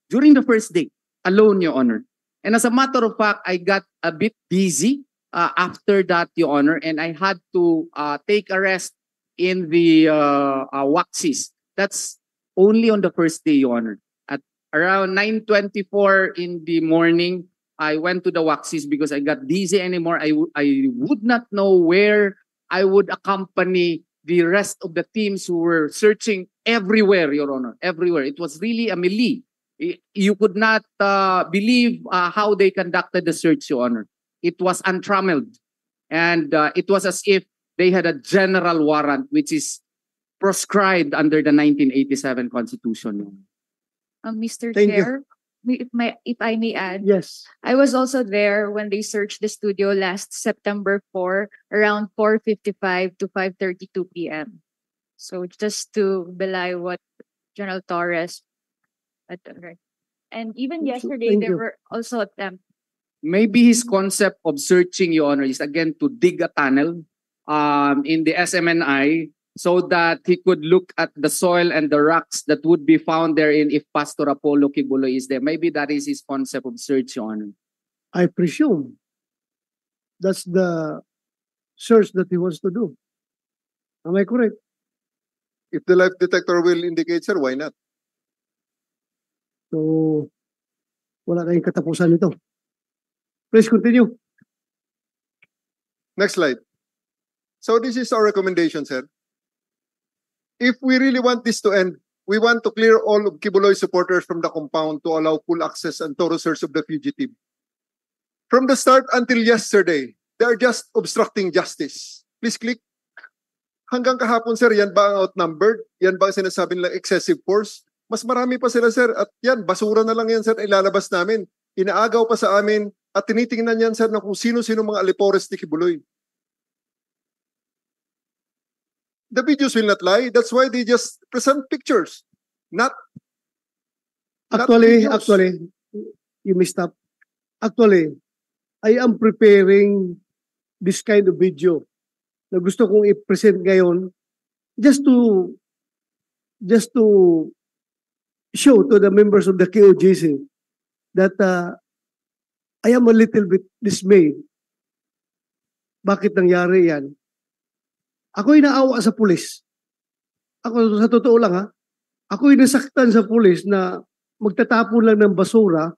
during the first day, alone, Your Honor. And as a matter of fact, I got a bit busy after that, Your Honor, and I had to take a rest in the Waxis. That's only on the first day, Your Honor. At around 9:24 in the morning, I went to the Waxis because I got dizzy anymore. I would not know where I would accompany the rest of the teams who were searching everywhere, Your Honor, everywhere. It was really a melee. You could not believe how they conducted the search, Your Honor. It was untrammeled. And it was as if they had a general warrant, which is proscribed under the 1987 Constitution, Your Honor. Mr. Thank you. Chair, if I may add, Yes. I was also there when they searched the studio last September 4, around 4:55 to 5:32 p.m. So just to belie what General Torres had done, right? And even yesterday, Thank there you. were also attempts. Maybe his concept of searching, Your Honor, is again to dig a tunnel in the SMNI so that he could look at the soil and the rocks that would be found therein if Pastor Apollo Kibuloy is there. Maybe that is his concept of search, Your Honor. I presume that's the search that he wants to do. Am I correct? If the life detector will indicate, sir, why not? So, wala kayong katapusan nito. Please continue. Next slide. So this is our recommendation, sir. if we really want this to end, we want to clear all of Kibuloy supporters from the compound to allow full access and thorough search of the fugitive. From the start until yesterday, they are just obstructing justice. Please click. Hanggang kahapon, sir, yan ba ang outnumbered? Yan ba ang sinasabi nila excessive force? Mas marami pa sila, sir. At yan, basura na lang yan, sir, ilalabas namin. Inaagaw pa sa amin at tinitingnan yan, sir, na kung sino-sino mga alipores ni Kibuloy. The videos will not lie. That's why they just present pictures. Actually, videos. you messed up. Actually, I am preparing this kind of video na gusto kong i-present ngayon just to show to the members of the KOJC that I am a little bit dismayed. Bakit nangyari yan? Ako'y naawa sa pulis. Ako, sa totoo lang ha, ako'y nasaktan sa pulis na magtatapon lang ng basura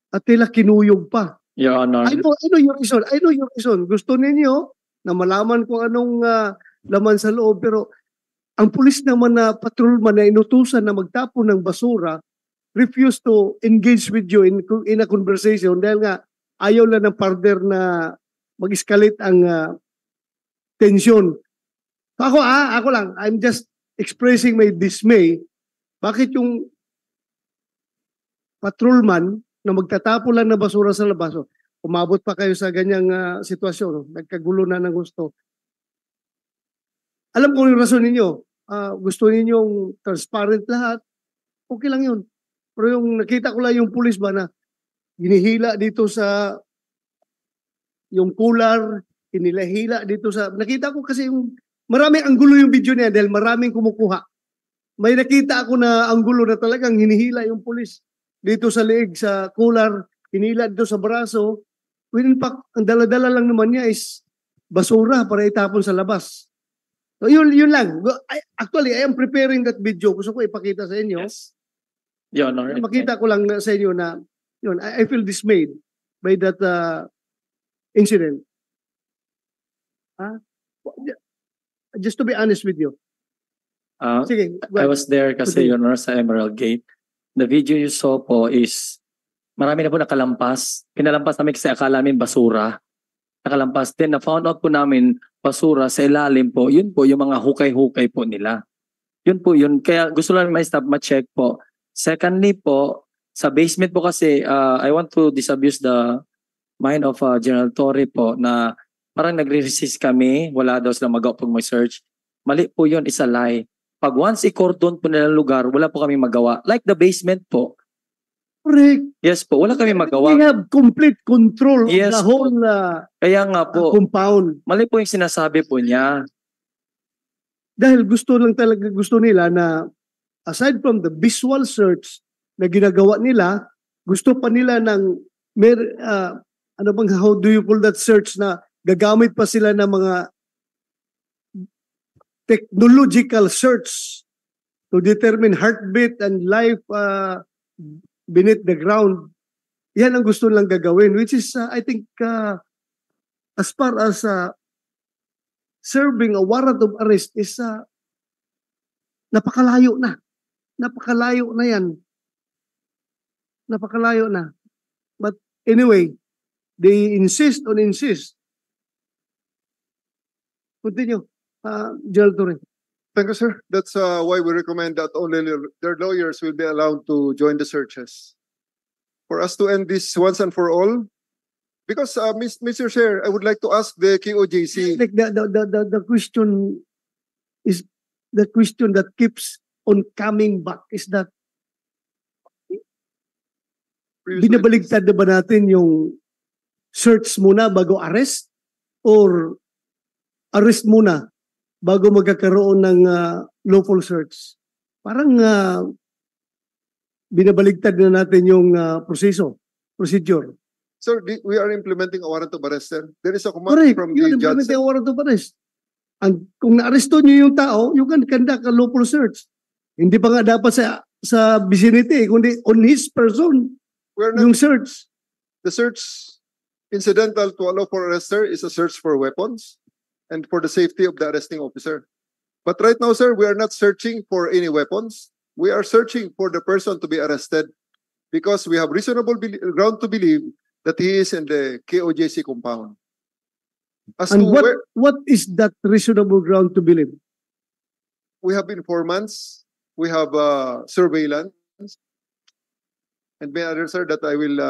at tila kinuyog pa. Your Honor. I know your reason. I know your reason. Gusto ninyo na malaman kung anong laman sa loob, pero ang pulis naman na patrolman na inutusan na magtapon ng basura refuse to engage with you in a conversation dahil nga ayaw lang ng partner na mag-escalate ang tension. Ako lang, I'm just expressing my dismay. Bakit yung patrolman na magtatapon lang ng basura sa labas, umabot pa kayo sa ganyang sitwasyon, nagkagulo na ng gusto. Alam ko yung rason ninyo, gusto ninyong transparent lahat, okay lang yun. Pero yung nakita ko lang yung pulis ba na hinihila dito sa yung cooler, hinihila dito sa, nakita ko kasi yung maraming anggulo yung video niya dahil maraming kumukuha. May nakita ako na anggulo na talagang hinihila yung pulis dito sa leeg, sa cooler, hinihila dito sa braso. When in fact, ang dala-dala lang naman niya is basura para itapon sa labas. So yun lang. Actually, I am preparing that video. Gusto ko ipakita sa inyo. Yes. Your Honor. Makita ko lang sa inyo na yun, I feel dismayed by that incident. Just to be honest with you. Sige, I was there kasi, Your Honor, sa Emerald Gate. The video you saw po is marami na po nakalampas. Pinalampas namin kasi akala namin basura. Nakalampas. Then na-found out po namin basura sa ilalim po. Yun po yung mga hukay-hukay po nila. Yun po yun. Kaya gusto lang may stop ma-check po. Secondly po, sa basement po kasi I want to disabuse the mind of General Torre po na parang nagre-resist kami. Wala daw sila magawa pag may search. Mali po yun, is a lie. Pag once i-cordon po nila lugar, wala po kami magawa. Like the basement po. Correct. Yes po, wala kami magawa. We have complete control Yes of the whole kaya nga po, compound. mali po yung sinasabi po niya. Dahil gusto nila na aside from the visual search na ginagawa nila, gusto pa nila ng how do you call that search na gagamit pa sila ng mga technological search to determine heartbeat and life beneath the ground. Yan ang gusto lang gagawin, which is, I think, as far as serving a warrant of arrest is napakalayo na. Napakalayo na yan. Napakalayo na. But anyway, they insist. Continue, General Torre. Thank you, sir. That's why we recommend that only their lawyers will be allowed to join the searches. For us to end this once and for all, because Mr. Chair, I would like to ask the KOJC. Like the question is the question that keeps on coming back is that binabaligtad na ba natin yung search muna bago arrest or arrest muna bago magkakaroon ng lawful search? Parang binabaligtad na natin yung procedure. Sir, we are implementing a warrant of arrest, sir. There is a command Correct. from You're the judge. implementing a warrant of arrest. And kung na-arresto nyo yung tao, you can conduct a lawful search. Hindi pa nga dapat sa vicinity, kundi on his person, yung search. The search incidental to a lawful arrest, sir, is a search for weapons and for the safety of the arresting officer. But right now, sir, we are not searching for any weapons. We are searching for the person to be arrested because we have reasonable ground to believe that he is in the KOJC compound. As And to where what is that reasonable ground to believe? we have informants, we have surveillance, and many others, sir, that I will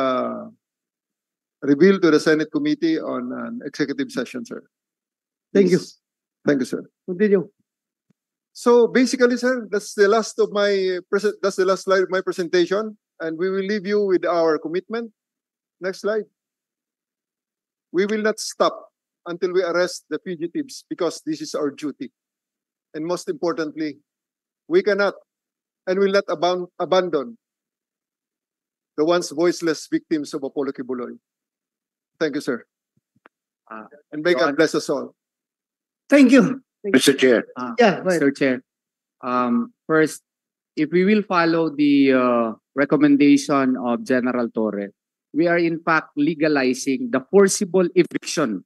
reveal to the Senate committee on an executive session, sir. Thank you. Thank you, sir. Continue. So basically, sir, that's the last slide of my presentation, and we will leave you with our commitment. Next slide. We will not stop until we arrest the fugitives because this is our duty. And most importantly, we cannot and will not abandon the once voiceless victims of Apollo Kibuloy. Thank you, sir. And may God bless us all. Thank you. Mr. Chair. Yeah, go ahead. Mr. Chair, first, if we will follow the recommendation of General Torre, we are in fact legalizing the forcible eviction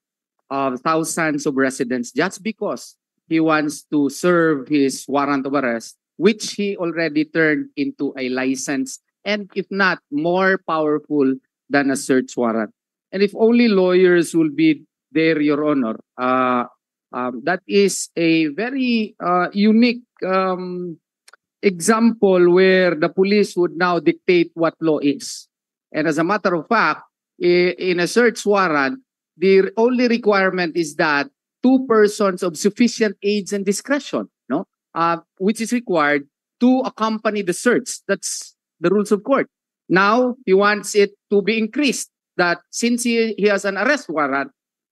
of thousands of residents just because he wants to serve his warrant of arrest, which he already turned into a license, and if not, more powerful than a search warrant. And if only lawyers will be there, Your Honor, that is a very unique example where the police would now dictate what law is. And as a matter of fact, in a search warrant, the only requirement is that two persons of sufficient age and discretion, no, which is required to accompany the search. That's the rules of court. Now he wants it to be increased. That since he has an arrest warrant,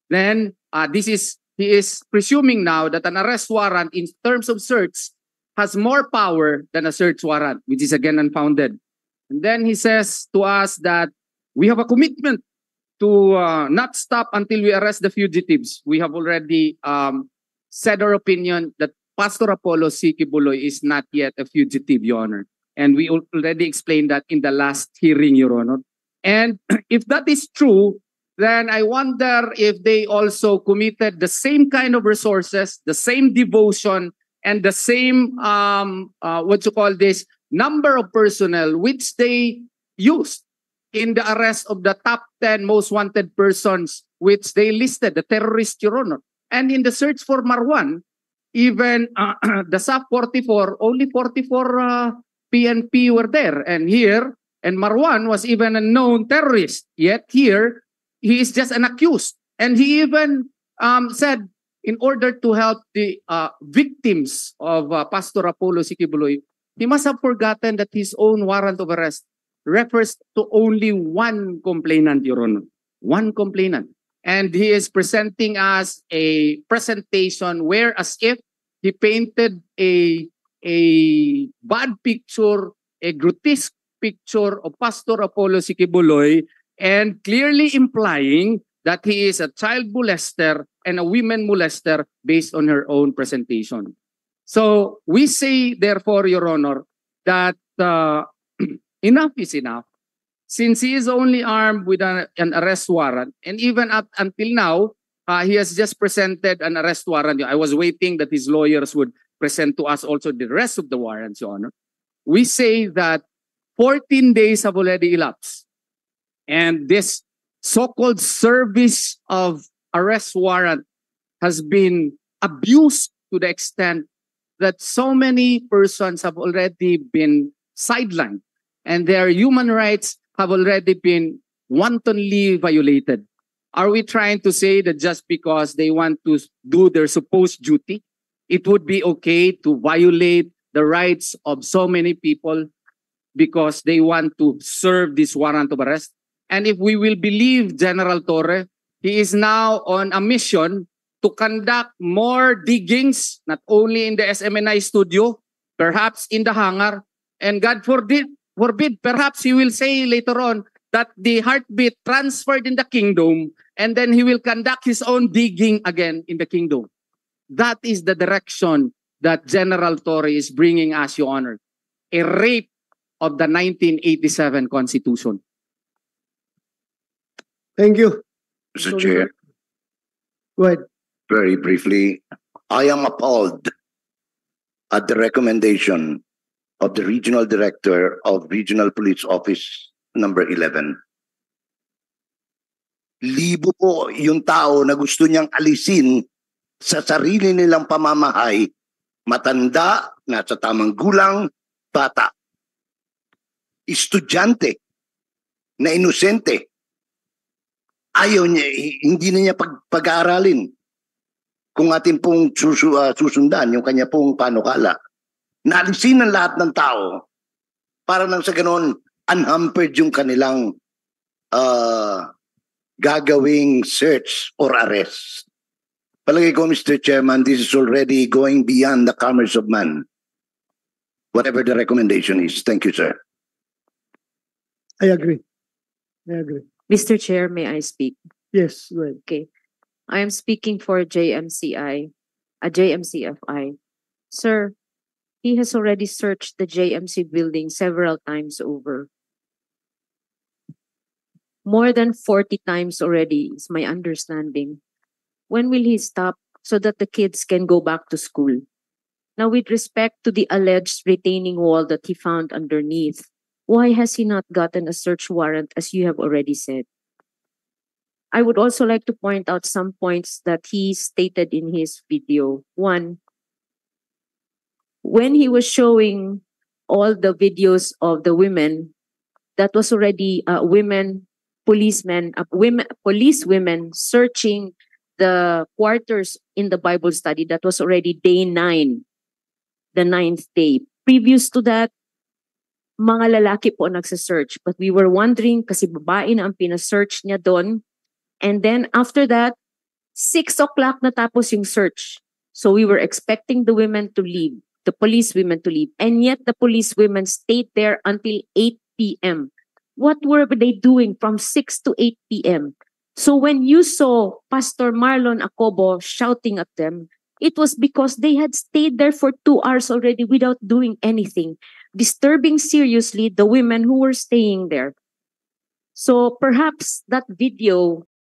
then he is presuming now that an arrest warrant in terms of search has more power than a search warrant, which is again unfounded. And then he says to us that we have a commitment to not stop until we arrest the fugitives. We have already said our opinion that Pastor Apollo C. Kibuloy is not yet a fugitive, Your Honor. And we already explained that in the last hearing, Your Honor. And if that is true, then I wonder if they also committed the same kind of resources, the same devotion, and the same, number of personnel which they used in the arrest of the top 10 most wanted persons which they listed, the terrorist, Your Honor. And in the search for Marwan, even the SAF 44, only 44 PNP were there. And Marwan was even a known terrorist. Yet here, he is just an accused. And he even said, in order to help the victims of Pastor Apollo C. Kibuloy, he must have forgotten that his own warrant of arrest refers to only one complainant, Your Honor. One complainant. And he is presenting us a presentation where as if he painted a bad picture, a grotesque picture of Pastor Apollo C. Kibuloy, and clearly implying that he is a child molester and a women molester based on her own presentation. So we say, therefore, Your Honor, that enough is enough. Since he is only armed with an arrest warrant, and even up until now, he has just presented an arrest warrant. I was waiting that his lawyers would present to us also the rest of the warrants, Your Honor. We say that 14 days have already elapsed. And this so-called service of arrest warrant has been abused to the extent that so many persons have already been sidelined and their human rights have already been wantonly violated. Are we trying to say that just because they want to do their supposed duty, it would be okay to violate the rights of so many people because they want to serve this warrant of arrest? And if we will believe General Torre, he is now on a mission to conduct more diggings, not only in the SMNI studio, perhaps in the hangar, and God forbid, perhaps he will say later on that the heartbeat transferred in the kingdom, and then he will conduct his own digging again in the kingdom. That is the direction that General Torre is bringing us, Your Honor. A rape of the 1987 Constitution. Thank you. Mr. Chair, Go ahead. very briefly, I am appalled at the recommendation of the Regional Director of Regional Police Office number 11. Libo po yung tao na gusto niyang alisin sa sarili nilang pamamahay, matanda, nasa tamang gulang, bata, estudyante na inosente. Ayaw niya, hindi na niya pag-aaralin kung atin pong susundan yung kanya pong panukala. Naalisin ng lahat ng tao para nang sa ganon unhampered yung kanilang gagawing search or arrest. Palagay ko, Mr. Chairman, this is already going beyond the commerce of man. Whatever the recommendation is. Thank you, sir. I agree. I agree. Mr. Chair, may I speak? Yes, go ahead. Okay. I am speaking for JMCFI. Sir, he has already searched the JMC building several times over. More than 40 times already is my understanding. When will he stop so that the kids can go back to school? Now, with respect to the alleged retaining wall that he found underneath, why has he not gotten a search warrant as you have already said? I would also like to point out some points that he stated in his video. One, when he was showing all the videos of the women, that was already police women searching the quarters in the Bible study. That was already day 9, the 9th day. Previous to that, mga lalaki po nagsa-search. But we were wondering kasi babae na ang pina-search niya doon. And then after that, 6 o'clock natapos yung search. So we were expecting the women to leave, the police women to leave. And yet the police women stayed there until 8 p.m. What were they doing from 6 to 8 p.m.? So when you saw Pastor Marlon Acobo shouting at them, it was because they had stayed there for 2 hours already without doing anything, disturbing seriously the women who were staying there. So perhaps that video